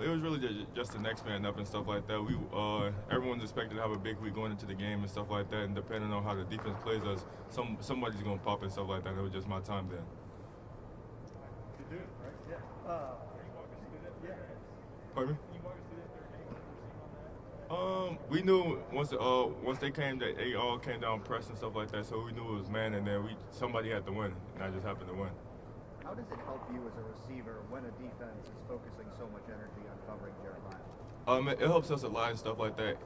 It was really just the next man up and stuff like that. Everyone's expected to have a big week going into the game and stuff like that, and depending on how the defense plays us, somebody's gonna pop and stuff like that. It was just my time then. You do it, right? Yeah. Yeah. Pardon me? We knew once they came that they all came down press and stuff like that, so we knew it was man, and then somebody had to win, and I just happened to win. How does it help you as a receiver when a defense is focusing so much energy on covering Jeremiah? It helps us a lot and stuff like that.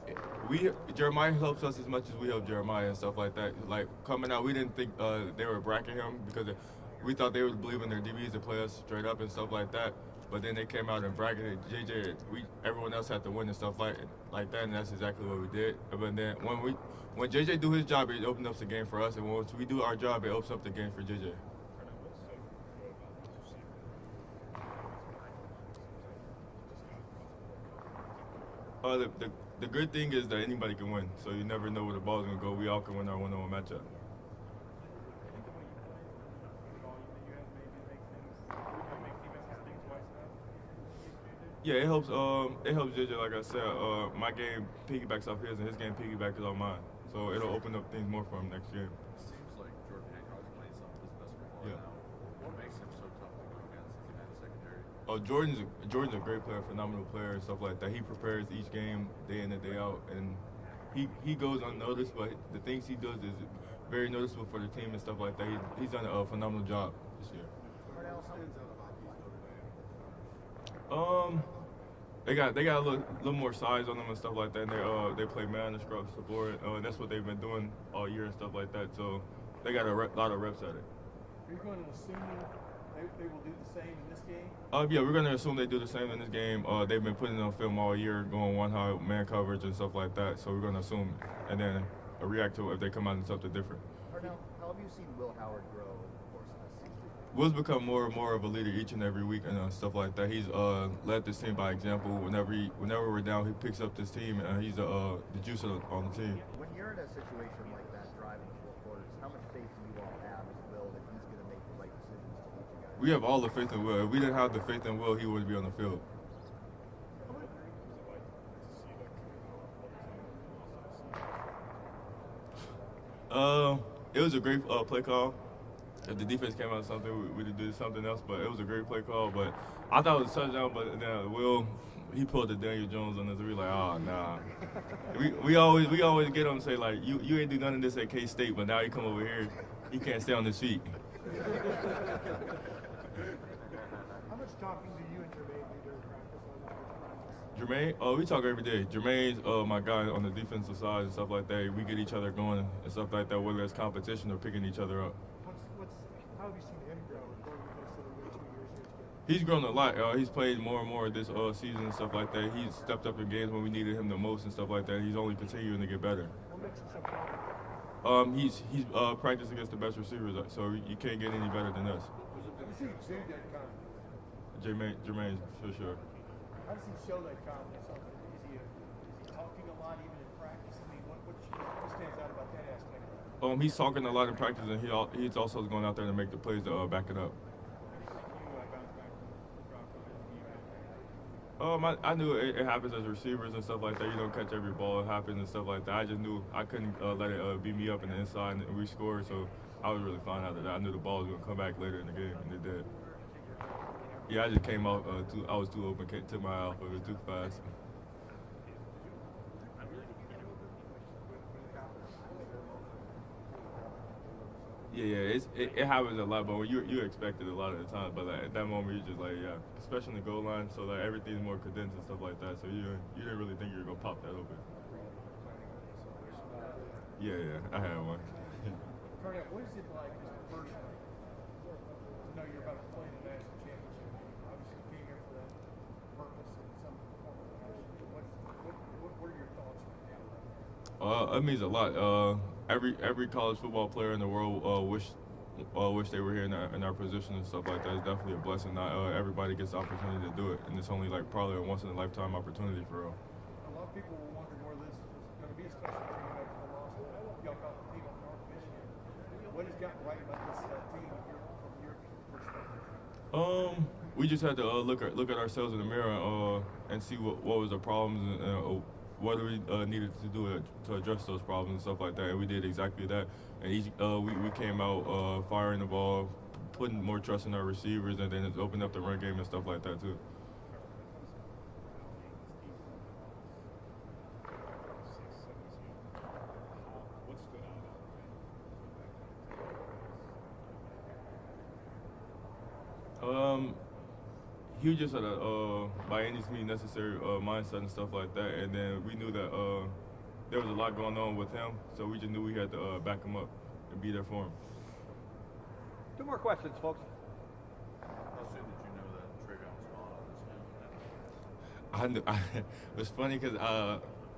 Jeremiah helps us as much as we help Jeremiah and stuff like that. Like coming out, we didn't think they were bracking him because we thought they would believe in their DBs to play us straight up and stuff like that. But then they came out and bracketed JJ. Everyone else had to win and stuff like that, and that's exactly what we did. But then when JJ do his job, it opens up the game for us, and once we do our job, it opens up the game for JJ. The good thing is that anybody can win, so you never know where the ball's gonna go. We all can win our one-on-one matchup. Yeah, it helps. It helps JJ. Like I said, my game piggybacks off his, and his game piggybacks on mine. So it'll open up things more for him next game. It seems like Jordan Hancock's playing some of his best football now. What makes him so tough to go against in the secondary? Oh, Jordan's a great player, phenomenal player, and stuff like that. He prepares each game day in and day out, and he goes unnoticed, but the things he does is very noticeable for the team and stuff like that. He's done a phenomenal job this year. What else stands out about these Notre Dame? They got a little more size on them and stuff like that. And they play man across the board. That's what they've been doing all year and stuff like that. So they got a lot of reps at it. Are you going to assume they will do the same in this game? Yeah, we're going to assume they do the same in this game. They've been putting on film all year, going one high man coverage and stuff like that. So we're going to assume and then react to it if they come out in something different. Parnell, how have you seen Will Howard grow over the course of this season? Will's become more and more of a leader each and every week and stuff like that. He's led this team by example. Whenever we're down, he picks up this team, and he's the juice on the team. When you're in a situation like that, driving 4 quarters, how much faith do you all have in Will that he's going to make the right decisions to lead you guys? We have all the faith in Will. If we didn't have the faith in Will, he wouldn't be on the field. It was a great play call. If the defense came out with something, we'd do something else. But it was a great play call. But I thought it was a touchdown. But then Will, he pulled the Daniel Jones on us. We were like, oh nah. we always get him and say like, you ain't do none of this at K-State, but now you come over here, he can't stay on his feet. How much talking do you and Jermaine do during practice? Jermaine, we talk every day. Jermaine's my guy on the defensive side and stuff like that. We get each other going and stuff like that, whether it's competition or picking each other up. How have you seen him grow going into the 2 years here together? He's grown a lot. He's played more and more this season and stuff like that. He's stepped up in games when we needed him the most and stuff like that. He's only continuing to get better. What makes him so confident? He's practiced against the best receivers, so you can't get any better than us. How does he exude that confidence? Jermaine, for sure. How does he show that confidence? Is he talking a lot even in practice? I mean, what stands out about that aspect? He's talking a lot in practice, and he's also going out there to make the plays to back it up. I knew it happens as receivers and stuff like that. You don't catch every ball. It happens and stuff like that. I just knew I couldn't let it beat me up in the inside, and we scored, so I was really fine out of that. I knew the ball was going to come back later in the game, and it did. Yeah, I just came out, I was too open, took my eye off of it too fast. Yeah, it happens a lot, but when you expect it a lot of the time. But like, at that moment, you're just like, yeah, especially in the goal line, so like everything's more condensed and stuff like that. So you didn't really think you were gonna pop that open. Yeah, I had one. Parnell, what is it like just personally to know you're about to play the national championship? Obviously, you came here for that purpose and some form of passion. What are your thoughts right now? It means a lot. Every college football player in the world wish they were here in our position and stuff like that. It's definitely a blessing. Not everybody gets the opportunity to do it, and it's only like probably a once in a lifetime opportunity for real. A lot of people will wonder where this is going to be, especially when you make the loss of y'all got the team up North Michigan. What has gotten right about this team from your perspective? we just had to look at ourselves in the mirror and see what was the problems and what we needed to do to address those problems and stuff like that. And we did exactly that. And we came out firing the ball, putting more trust in our receivers, and then it's opened up the run game and stuff like that too. He just had a by any means necessary mindset and stuff like that, and then we knew that there was a lot going on with him, so we just knew we had to back him up and be there for him. 2 more questions, folks. How soon did you know that Trayvon's gone on this game? It was funny because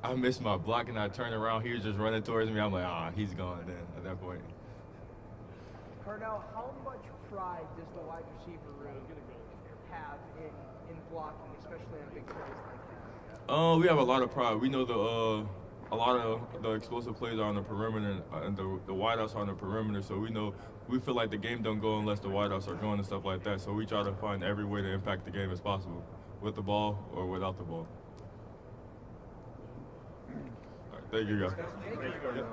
I missed my block and I turned around. He was just running towards me. I'm like, he's gone then at that point. Carnell, how much pride does the wide receiver room have in blocking, especially on big plays like that? We have a lot of pride. We know a lot of the explosive plays are on the perimeter, and the wideouts are on the perimeter. So we feel like the game don't go unless the wideouts are going and stuff like that. So we try to find every way to impact the game as possible, with the ball or without the ball. All right, thank you, guys. Thank you.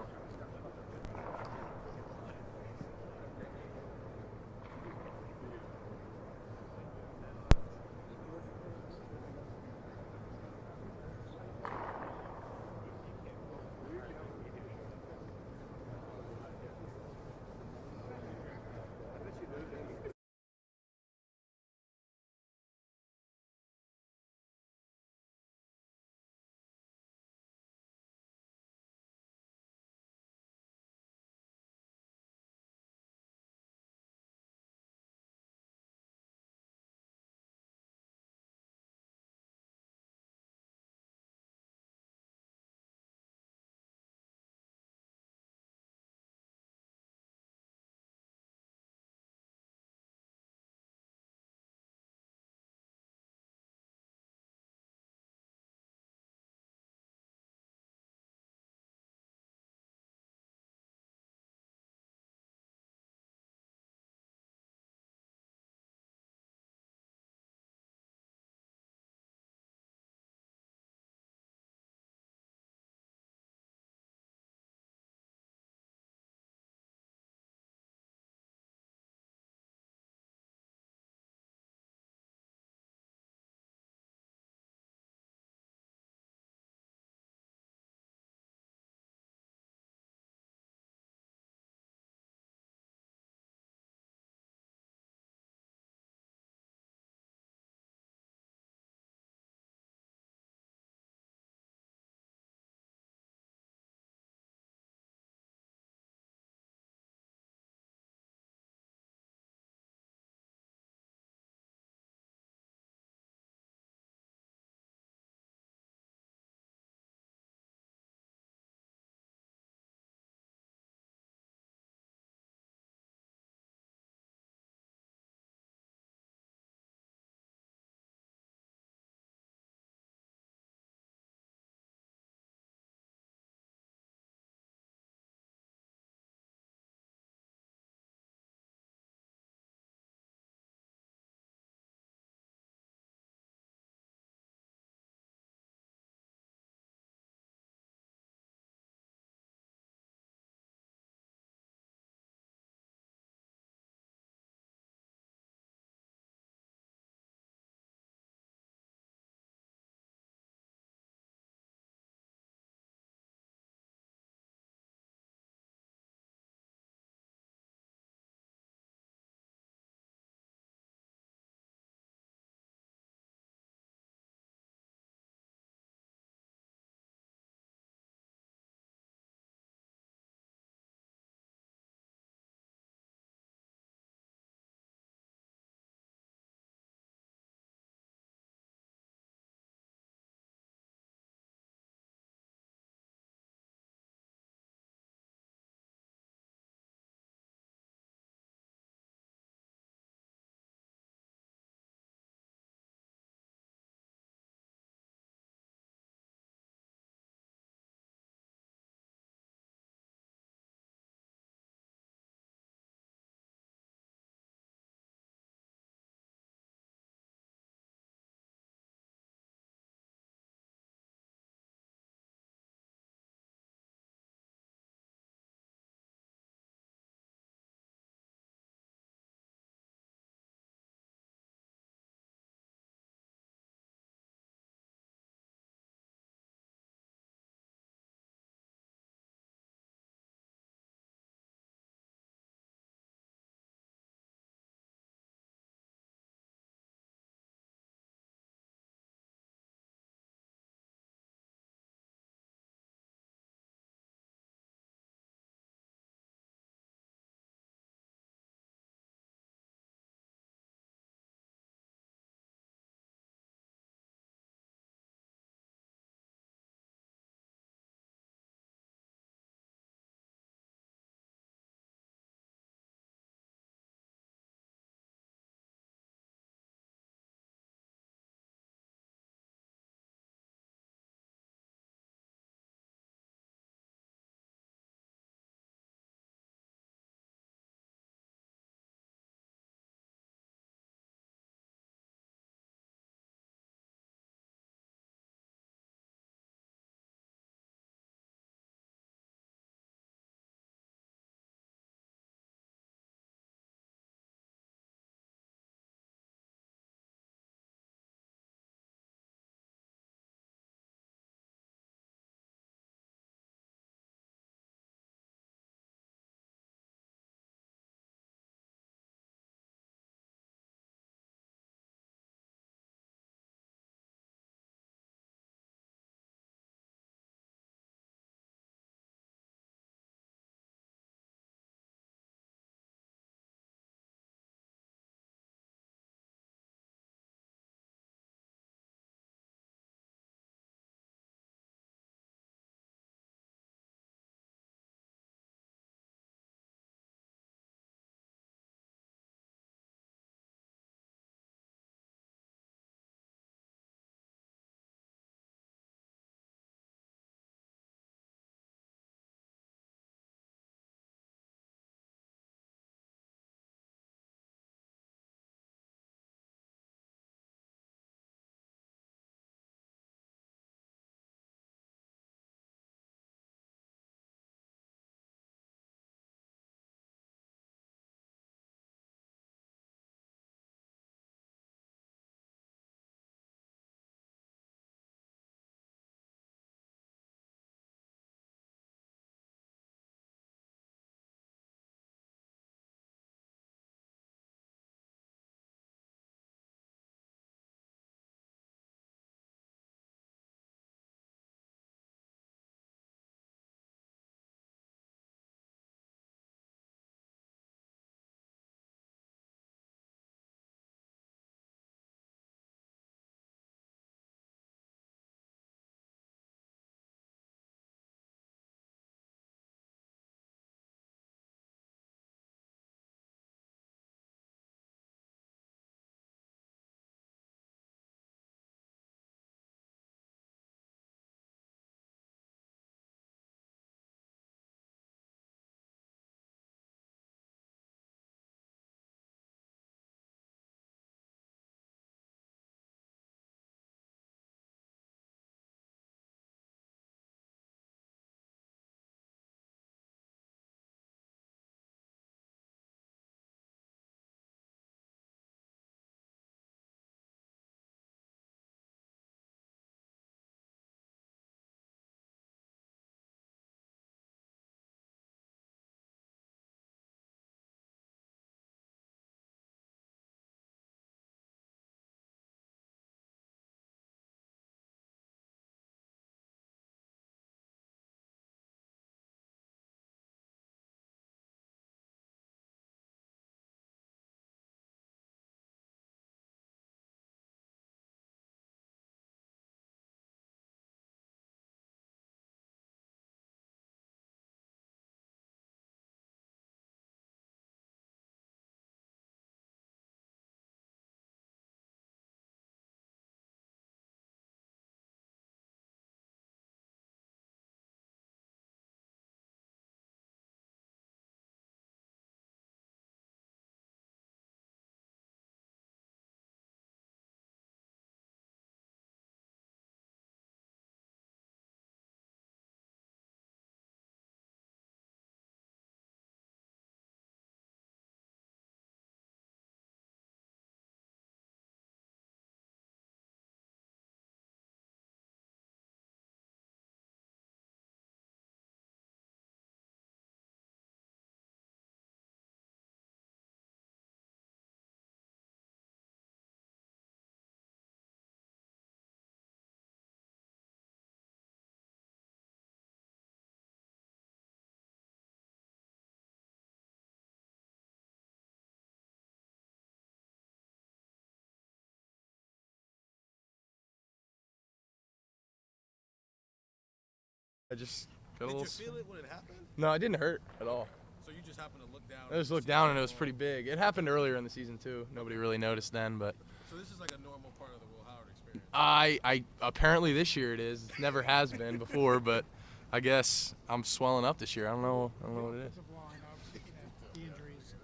I just got a Did little. you feel it when it happened? No, it didn't hurt at all. So you just happened to look down? I just looked down and it was pretty big. It happened earlier in the season too. Nobody really noticed then, but. So this is like a normal part of the Will Howard experience? I apparently this year it is. It never has been before, but I guess I'm swelling up this year. I don't know what it is. The injuries.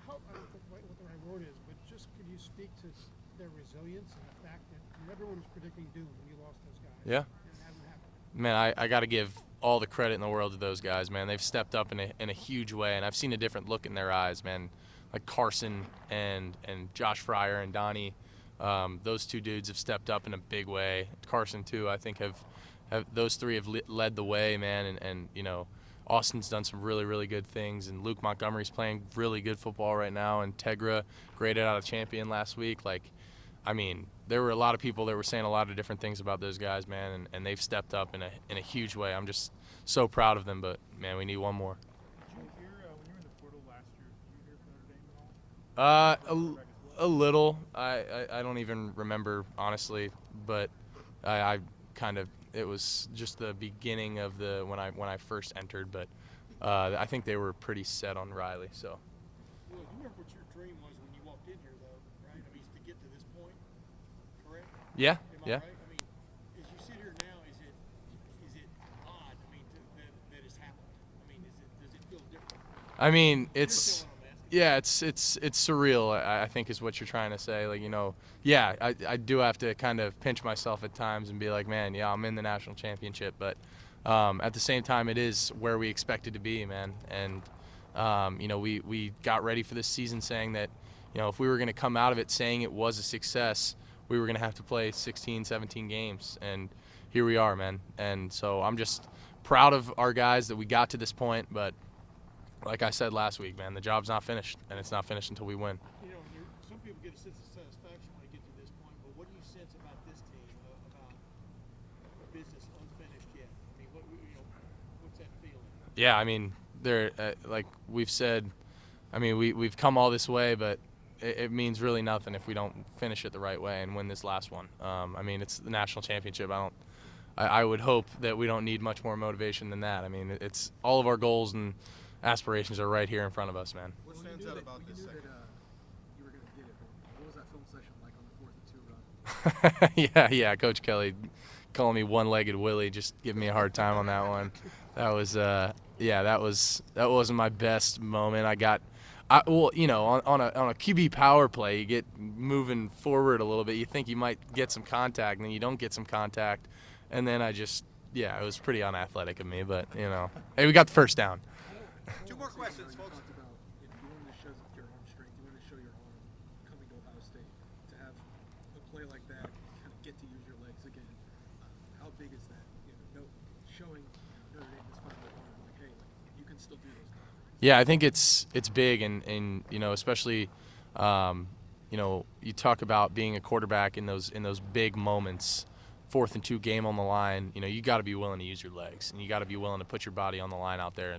I don't know what the right word is, but just could you speak to their resilience and the fact that everyone was predicting doom when you lost those guys? Yeah. And it hasn't happened. Man, I got to give all the credit in the world to those guys, man. They've stepped up in a huge way, and I've seen a different look in their eyes, man. Like Carson and Josh Fryar and Donnie, those two dudes have stepped up in a big way. Carson too, I think have those three have led the way, man. And you know, Austin's done some really, really good things, and Luke Montgomery's playing really good football right now, and Tegra graded out a champion last week. Like, I mean, there were a lot of people that were saying a lot of different things about those guys, man, and they've stepped up in a huge way. I'm just so proud of them, but man, we need one more. Did you hear when you were in the portal last year? Did you hear from Notre Dame at all? A little. I don't even remember honestly, but I kind of, it was just the beginning of the when I first entered, but I think they were pretty set on Riley. So. Well, you remember what your dream was when you walked in here, though, right? I mean, to get to this point, correct? Yeah. Am I Yeah. right? I mean, as you sit here now, is it odd? I mean, that it's happened. I mean, does it feel different? I mean, it's. Yeah, it's surreal, I think is what you're trying to say. Like, you know, yeah, I do have to kind of pinch myself at times and be like, man, yeah, I'm in the national championship. But at the same time, it is where we expected to be, man. And, you know, we got ready for this season saying that, you know, if we were going to come out of it saying it was a success, we were going to have to play 16, 17 games. And here we are, man. And so I'm just proud of our guys that we got to this point, but like I said last week, man, the job's not finished, and it's not finished until we win. You know, some people get a sense of satisfaction when they get to this point, but what do you sense about this team, about business unfinished yet? I mean, what's that feeling? Yeah, I mean, they're like we've said. I mean, we've come all this way, but it means really nothing if we don't finish it the right way and win this last one. I mean, it's the national championship. I would hope that we don't need much more motivation than that. I mean, it's all of our goals and aspirations are right here in front of us, man. What stands out about this second? You were going to get it, but what was that film session like on the 4th and 2 run? Yeah, Coach Kelly calling me one-legged Willie, just giving me a hard time on that one. That was, that wasn't my best moment. Well, you know, on a QB power play, you get moving forward a little bit. You think you might get some contact, and then you don't get some contact, and then it was pretty unathletic of me, but you know, hey, we got the first down. 2 more questions, folks. You wanted to show your arm strength. You wanted to show your arm coming to Ohio State. To have a play like that, kind of get to use your legs again. How big is that? You know, showing Notre Dame this final arm, like, hey, you can still do those kind of things. Yeah, I think it's big, and you know, especially, you know, you talk about being a quarterback in those big moments. 4th and 2 game on the line. You know, you got to be willing to use your legs, and you got to be willing to put your body on the line out there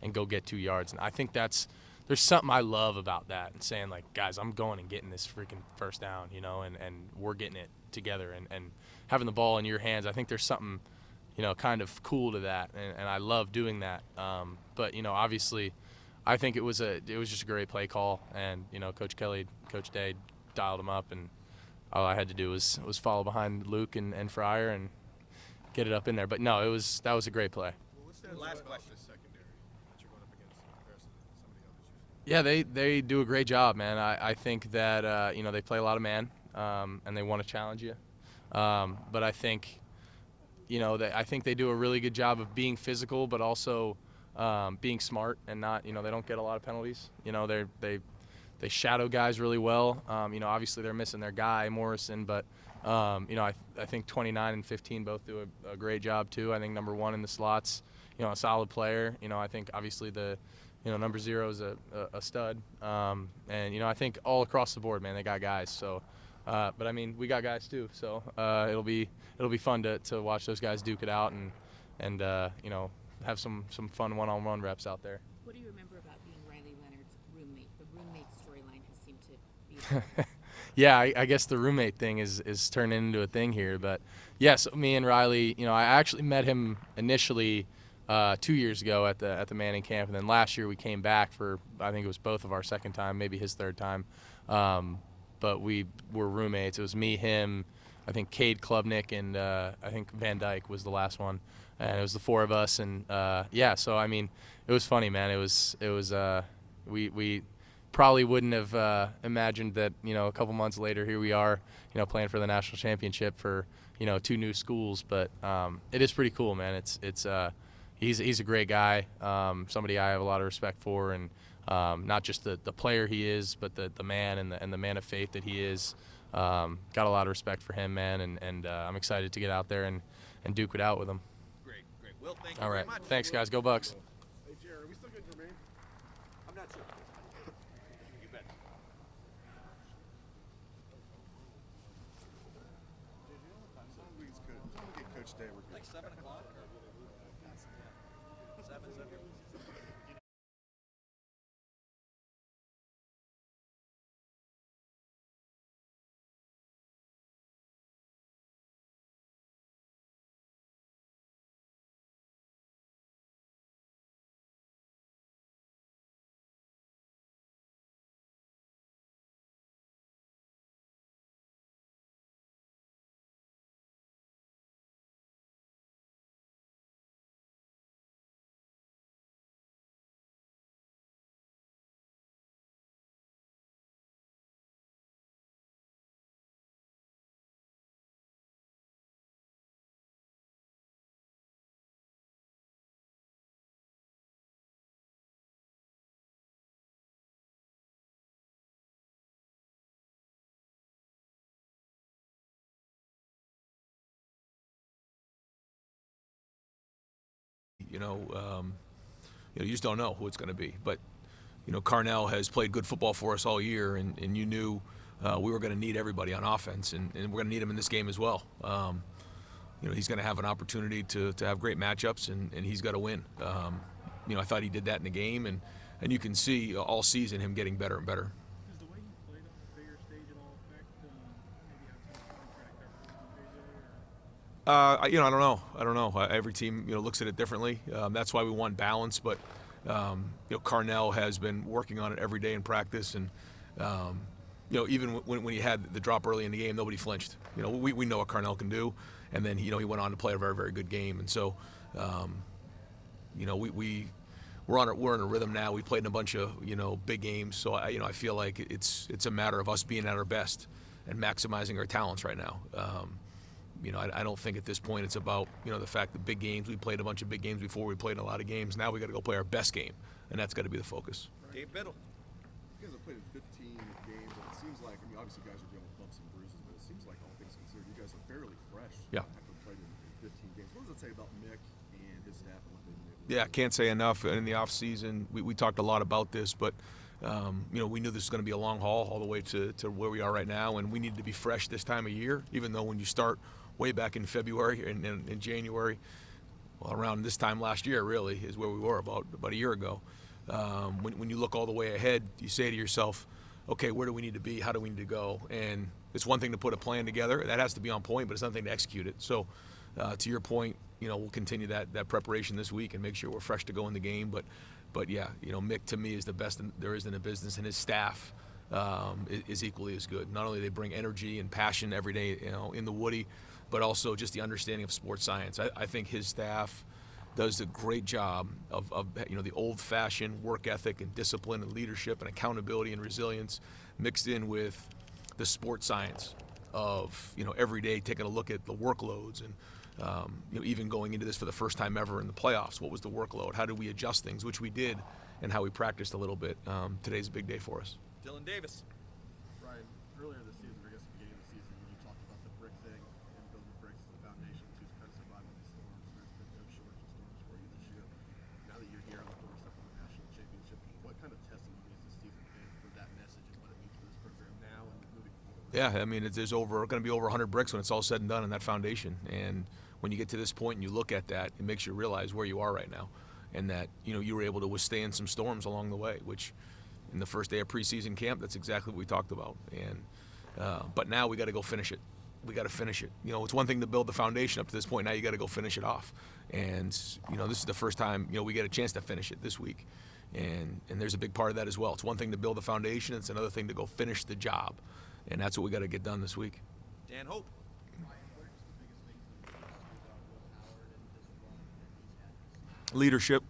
and go get 2 yards. And I think there's something I love about that, and saying, like, guys, I'm going and getting this freaking first down, you know, and we're getting it together, and having the ball in your hands. I think there's something, you know, kind of cool to that, and I love doing that. But, you know, obviously I think it was just a great play call, and, you know, Coach Kelly, Coach Day dialed him up, and all I had to do was follow behind Luke and Fryar and get it up in there. But no, that was a great play. Last question. Yeah, they do a great job, man. I think that you know, they play a lot of man, and they want to challenge you. But I think, you know, I think they do a really good job of being physical, but also being smart, and not, you know, they don't get a lot of penalties. You know, they shadow guys really well. You know, obviously they're missing their guy Morrison, but you know, I think 29 and 15 both do a great job too. I think number 1 in the slots, you know, a solid player. You know, I think obviously number 0 is a stud. And you know, I think all across the board, man, they got guys. So, but I mean, we got guys too. So it'll be fun to watch those guys duke it out and you know, have some fun one-on-one reps out there. What do you remember about being Riley Leonard's roommate? The roommate storyline has seemed to be Yeah, I guess the roommate thing is turning into a thing here. But yes, me and Riley, I actually met him initially 2 years ago at the Manning camp, and then last year we came back for, I think it was both of our second time, maybe his third time. But we were roommates. It was me, him, I think Cade Klubnik, and I think Van Dyke was the last one. And it was the four of us, and yeah. So I mean, it was funny, man. It was we probably wouldn't have imagined that, a couple months later, here we are, playing for the national championship for, two new schools. But it is pretty cool, man. He's a great guy, somebody I have a lot of respect for, and not just the player he is, but the man and the man of faith that he is. Got a lot of respect for him, man, and I'm excited to get out there and duke it out with him. Great. Will, thank you All very right. much. Thanks, guys. Go Bucks. Hey, Jared, are we still good, Jermaine? I'm not sure. You bet. Coach Day, we're good. Like 7 o'clock? 7. You just don't know who it's going to be. But, Carnell has played good football for us all year, and you knew we were going to need everybody on offense, and we're going to need him in this game as well. He's going to have an opportunity to have great matchups, and he's got to win. I thought he did that in the game, and you can see all season him getting better and better. Does the way you played on the bigger stage at all affect maybe outside contract or I don't know. Every team, looks at it differently. That's why we want balance. But Carnell has been working on it every day in practice, and even when he had the drop early in the game, nobody flinched. We know what Carnell can do, and then he went on to play a very, very good game. And so, we're in a rhythm now. We played in a bunch of big games, so I feel like it's a matter of us being at our best and maximizing our talents right now. I don't think at this point it's about, the fact that big games, we played a bunch of big games before, we played a lot of games. Now we got to go play our best game, and that's got to be the focus. Dave Biddle. You guys have played in 15 games, and it seems like, obviously you guys are dealing with bumps and bruises, but it seems like all things considered, you guys are fairly fresh. Yeah. After playing in 15 games. What does it say about Mick and his staff and what they've been able to do? Yeah, I can't say enough. In the off season, we talked a lot about this, but we knew this was going to be a long haul all the way to where we are right now, and we needed to be fresh this time of year, even though when you start way back in February and in January, well, around this time last year really is where we were about a year ago. When you look all the way ahead, you say to yourself, okay, where do we need to be? How do we need to go? And it's one thing to put a plan together. That has to be on point, but it's another thing to execute it. So to your point, we'll continue that preparation this week and make sure we're fresh to go in the game. But yeah, Mick to me is the best there is in the business, and his staff is equally as good. Not only they bring energy and passion every day, in the Woody, but also just the understanding of sports science. I think his staff does a great job of the old-fashioned work ethic and discipline and leadership and accountability and resilience mixed in with the sports science of every day taking a look at the workloads and even going into this for the first time ever in the playoffs. What was the workload? How do we adjust things, which we did, and how we practiced a little bit. Today's a big day for us. Dylan Davis. Ryan, earlier this season, I guess the beginning of the season, when you talked about the brick thing and building bricks as the foundation to kind of survive all these storms, there's been no shortage of storms for you this year. Now that you're here on the doorstep of the national championship, what kind of testimony has this season been for that message and what it means for this program now and moving forward? Yeah, I mean, there's going to be over 100 bricks when it's all said and done in that foundation. And when you get to this point and you look at that, it makes you realize where you are right now, and that you were able to withstand some storms along the way, which in the first day of preseason camp, that's exactly what we talked about. And But now we got to go finish it. We got to finish it. You know, it's one thing to build the foundation up to this point. Now you got to go finish it off. And you know, this is the first time we get a chance to finish it this week. And there's a big part of that as well. It's one thing to build the foundation. It's another thing to go finish the job. And that's what we got to get done this week. Dan Hope. Leadership.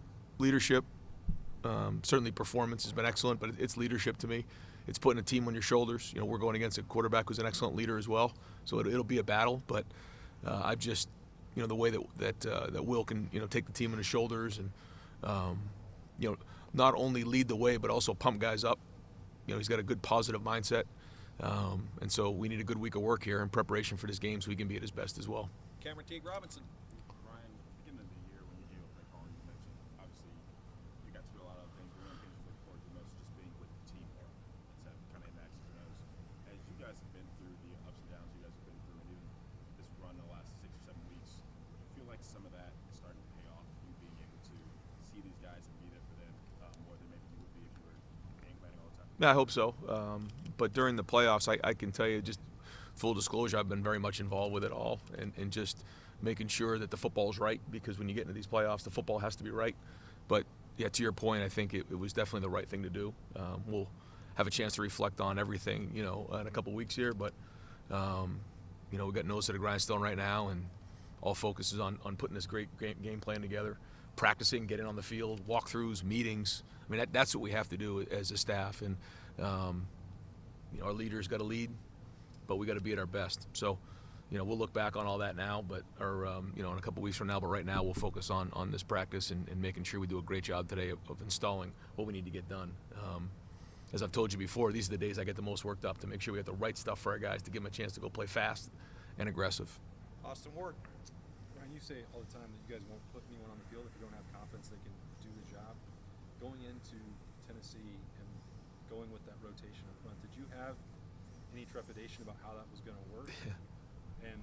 Certainly performance has been excellent, but it's leadership to me. It's putting a team on your shoulders. You know, we're going against a quarterback who's an excellent leader as well, so it'll be a battle. But I've just, the way that Will can, take the team on his shoulders and, not only lead the way but also pump guys up. He's got a good positive mindset, and so we need a good week of work here in preparation for this game so he can be at his best as well. Cameron Teague Robinson. Ryan, beginning of the year when you gave up that call, you mentioned obviously you got to do a lot of things, but one of the things you look forward to most is just being with the team more. It's that kind of in X's and O's. As you guys have been through the ups and downs you guys have been through, and even this run the last 6 or 7 weeks, do you feel like some of that is starting to pay off? You being able to see these guys and be there for them more than maybe you would be if you were game planning all the time? Yeah, I hope so. But during the playoffs, I can tell you, just full disclosure, I've been very much involved with it all, and just making sure that the football's right, because when you get into these playoffs, the football has to be right. But yeah, to your point, I think it was definitely the right thing to do. We'll have a chance to reflect on everything, in a couple weeks here. But we've got nose to the grindstone right now, and all focus is on putting this great game plan together, practicing, getting on the field, walkthroughs, meetings. I mean, that's what we have to do as a staff, and our leaders got to lead, but we got to be at our best. So, we'll look back on all that now, or in a couple weeks from now. But right now, we'll focus on this practice and making sure we do a great job today of installing what we need to get done. As I've told you before, these are the days I get the most worked up to make sure we have the right stuff for our guys to give them a chance to go play fast and aggressive. Austin Ward. Ryan, you say all the time that you guys won't put anyone on the field if you don't have confidence they can do the job. Going into Tennessee and going with that rotation up front, did you have any trepidation about how that was going to work? And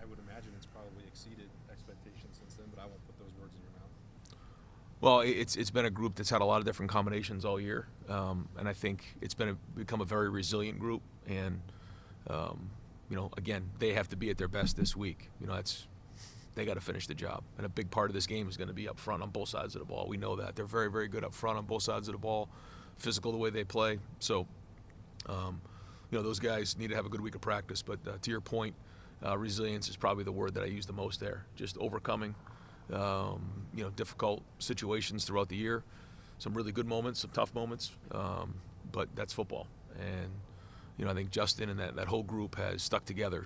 I would imagine it's probably exceeded expectations since then, but I won't put those words in your mouth. Well, it's been a group that's had a lot of different combinations all year, and I think it's become a very resilient group. And again, they have to be at their best this week. They got to finish the job, and a big part of this game is going to be up front on both sides of the ball. We know that they're very, very good up front on both sides of the ball, physical the way they play. So, those guys need to have a good week of practice. But to your point, resilience is probably the word that I use the most there. Just overcoming, difficult situations throughout the year. Some really good moments, some tough moments, but that's football. And I think Justin and that whole group has stuck together.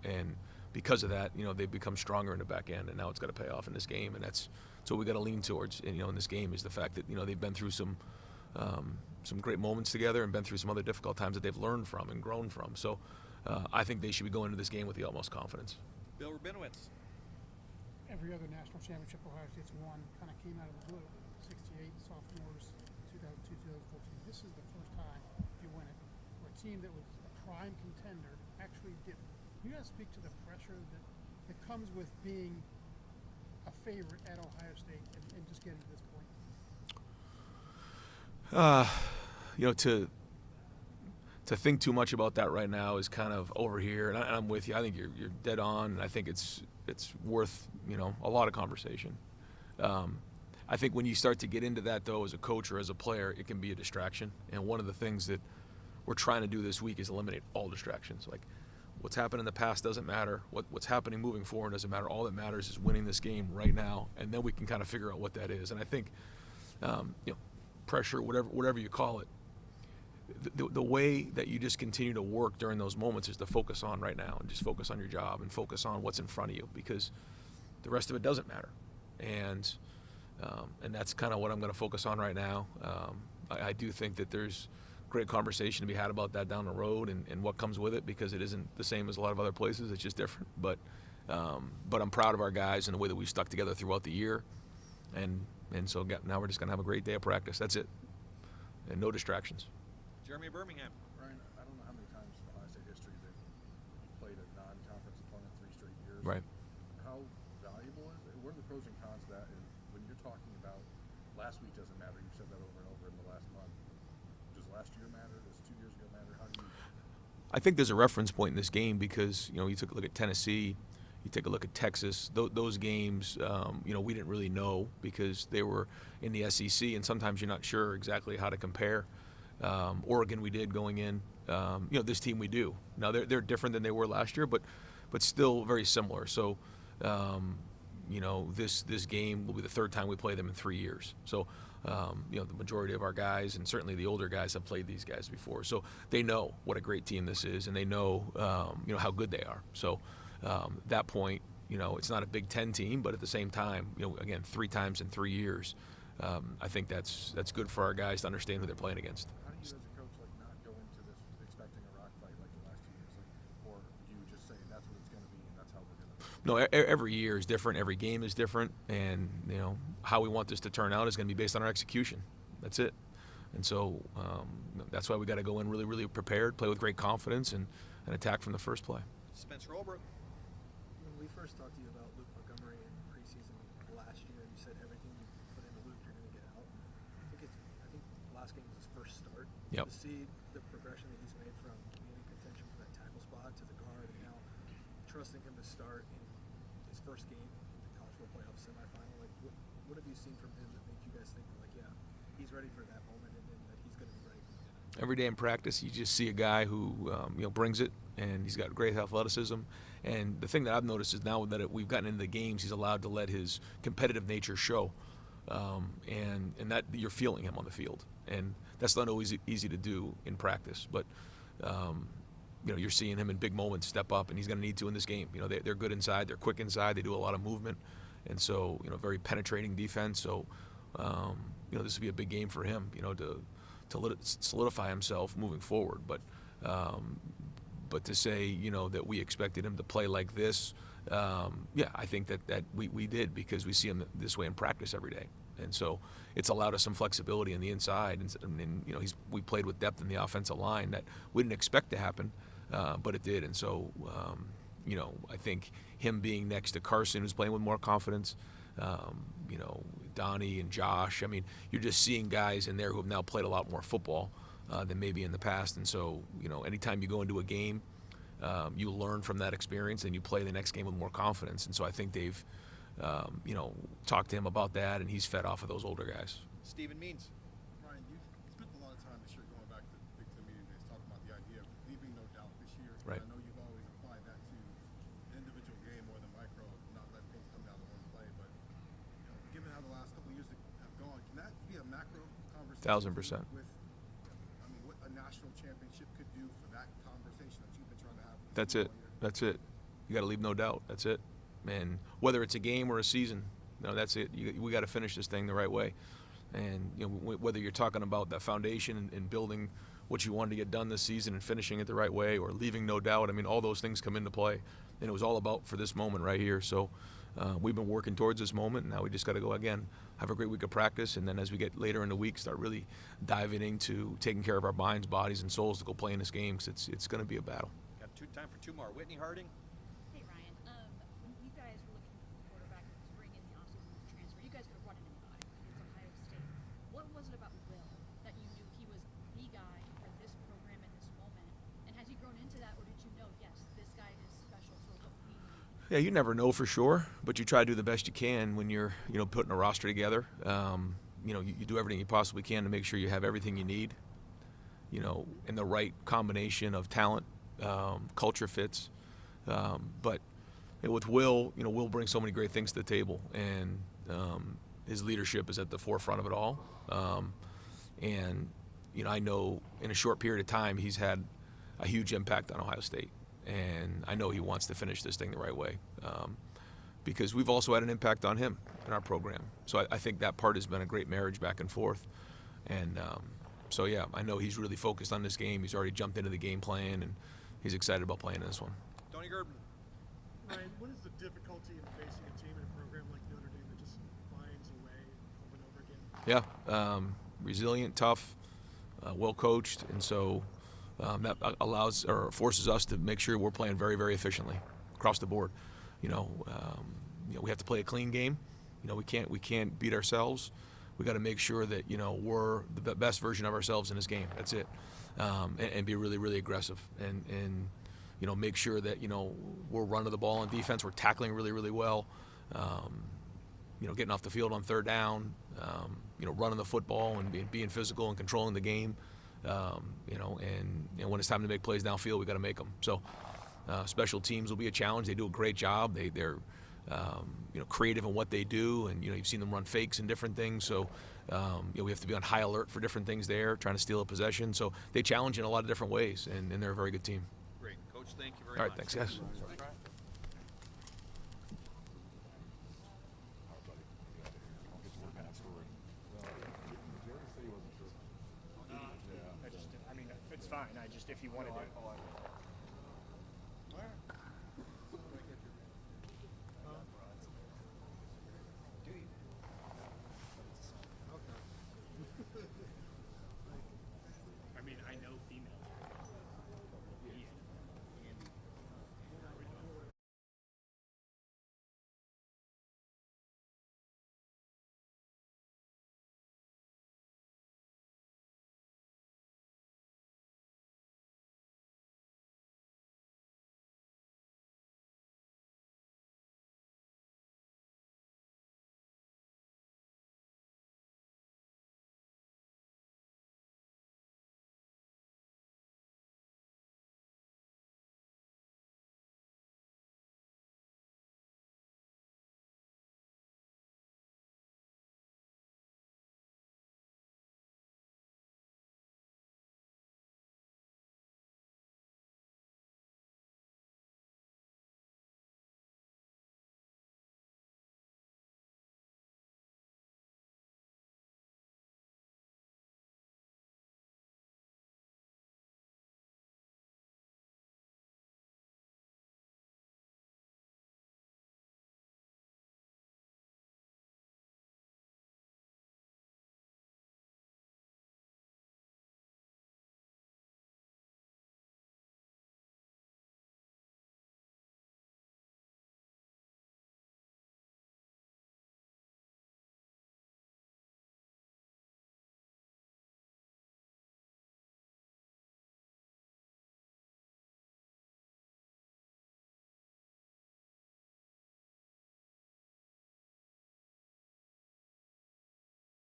And because of that, they've become stronger in the back end, and now it's got to pay off in this game. And that's what we got to lean towards. And, in this game is the fact that they've been through some great moments together and been through some other difficult times that they've learned from and grown from. So I think they should be going into this game with the utmost confidence. Bill Rabinowitz. Every other national championship Ohio State's won kind of came out of the blue. 68 sophomores, 2002, 2014. This is the first time you win it where a team that was a prime contender actually did it. You guys speak to the pressure that comes with being a favorite at Ohio State and just getting to this point. To think too much about that right now is kind of over here, and I'm with you. I think you're dead on, and I think it's worth a lot of conversation. I think when you start to get into that, though, as a coach or as a player, it can be a distraction. And one of the things that we're trying to do this week is eliminate all distractions. Like, what's happened in the past doesn't matter. What's happening moving forward doesn't matter. All that matters is winning this game right now, and then we can kind of figure out what that is. And I think, pressure, whatever you call it, the way that you just continue to work during those moments is to focus on right now and just focus on your job and focus on what's in front of you, because the rest of it doesn't matter. And that's kind of what I'm going to focus on right now. I do think that there's great conversation to be had about that down the road and what comes with it, because it isn't the same as a lot of other places. It's just different. But I'm proud of our guys and the way that we've stuck together throughout the year. And so now we're just going to have a great day of practice. That's it. And no distractions. Jeremy Birmingham. Ryan, I don't know how many times in Ohio State history they've played a non-conference opponent 3 straight years. Right. How valuable is it? What are the pros and cons of that? And when you're talking about last week doesn't matter, you've said that over and over in the last month. Does last year matter? Does 2 years ago matter? How do you? I think there's a reference point in this game because, you know, you took a look at Tennessee, you take a look at Texas, those games, you know, we didn't really know because they were in the SEC, and sometimes you're not sure exactly how to compare. Oregon we did going in. You know, this team we do. Now they're different than they were last year, but still very similar. So, you know, this game will be the third time we play them in 3 years. So, you know, the majority of our guys and certainly the older guys have played these guys before. So they know what a great team this is, and they know, you know, how good they are. So that point, you know, it's not a Big Ten team, but at the same time, you know, again, 3 times in 3 years, I think that's good for our guys to understand who they're playing against. How do you, as a coach, like not go into this expecting a rock fight like the last 2 years, like, or do you just say that's what it's going to be and that's how we're going to? No, every year is different. Every game is different, and you know how we want this to turn out is going to be based on our execution. That's it. And so that's why we got to go in really, really prepared, play with great confidence, and attack from the first play. Spencer Olbrook. When we first talked to you about Luke Montgomery in preseason last year, you said everything you put into Luke, you're going to get out. I think last game was his first start. Yep. To see the progression that he's made from being in contention for that tackle spot to the guard, and now trusting him to start in his first game in the college football playoff semifinal. Like, what have you seen from him that made you guys think like, yeah, he's ready for that moment, and that he's going to be ready for it? Every day in practice, you just see a guy who you know, brings it, and he's got great athleticism. And the thing that I've noticed is now that we've gotten into the games, he's allowed to let his competitive nature show, and that you're feeling him on the field, and that's not always easy to do in practice. But you know, you're seeing him in big moments step up, and he's going to need to in this game. You know, they're good inside, they're quick inside, they do a lot of movement, and so, you know, very penetrating defense. So you know, this will be a big game for him, you know, to solidify himself moving forward. But to say, you know, that we expected him to play like this, yeah, I think that we did, because we see him this way in practice every day. And so it's allowed us some flexibility on the inside, and you know, we played with depth in the offensive line that we didn't expect to happen, but it did. And so you know, I think him being next to Carson, who's playing with more confidence, you know, Donnie and Josh, I mean, you're just seeing guys in there who have now played a lot more football than maybe in the past. And so, you know, anytime you go into a game, you learn from that experience and you play the next game with more confidence. And so I think they've, you know, talked to him about that, and he's fed off of those older guys. Stephen Means. Ryan, you've spent a lot of time this year going back to Big Ten meeting days talking about the idea of leaving no doubt this year. Right. I know you've always applied that to the individual game or the micro, not letting things come down to one play. But you know, given how the last couple of years have gone, can that be a macro conversation? 1000%. With, I mean, what a national championship could do for that conversation that you've been trying to have. That's it. That's it. You got to leave no doubt. That's it. And whether it's a game or a season, you know, that's it. We got to finish this thing the right way. And you know, whether you're talking about that foundation and building what you wanted to get done this season and finishing it the right way, or leaving no doubt, I mean, all those things come into play. And it was all about for this moment right here. So we've been working towards this moment, and now we just got to go again, have a great week of practice, and then as we get later in the week, start really diving into taking care of our minds, bodies, and souls to go play in this game, because it's going to be a battle. Got time for 2 more. Whitney Harding. Hey, Ryan. When you guys were looking for a quarterback to bring in the offseason as a transfer, you guys could have brought in anybody. It's Ohio State. What was it about Will that you knew he was the guy for this program in this moment? And has he grown into that, or did you know, yes, this guy is special for what we need? Yeah, you never know for sure, but you try to do the best you can when you're, you know, putting a roster together. You know, you do everything you possibly can to make sure you have everything you need, you know, in the right combination of talent, culture fits. But you know, with Will, you know, Will brings so many great things to the table, and his leadership is at the forefront of it all. And, you know, I know in a short period of time he's had a huge impact on Ohio State. And I know he wants to finish this thing the right way, because we've also had an impact on him in our program. So I think that part has been a great marriage back and forth. And so, yeah, I know he's really focused on this game. He's already jumped into the game plan, and he's excited about playing in this one. Tony Gerben. Ryan, what is the difficulty in facing a team in a program like Notre Dame that just finds a way over and over again? Yeah, resilient, tough, well coached, and so that allows or forces us to make sure we're playing very, very efficiently across the board. You know, we have to play a clean game. You know, we can't beat ourselves. we got to make sure that, you know, we're the best version of ourselves in this game. That's it. And be really, really aggressive and you know, make sure that, you know, we're running the ball on defense. We're tackling really, really well. You know, getting off the field on third down, you know, running the football and being physical and controlling the game. You know, and you know, when it's time to make plays downfield, we got to make them. So special teams will be a challenge. They do a great job. They're you know, creative in what they do, and you know, you've seen them run fakes and different things. So you know, we have to be on high alert for different things there, trying to steal a possession. So they challenge in a lot of different ways, and they're a very good team. Great, Coach. Thank you very All much. right, thanks, guys. I mean, it's fine. If you wanted to.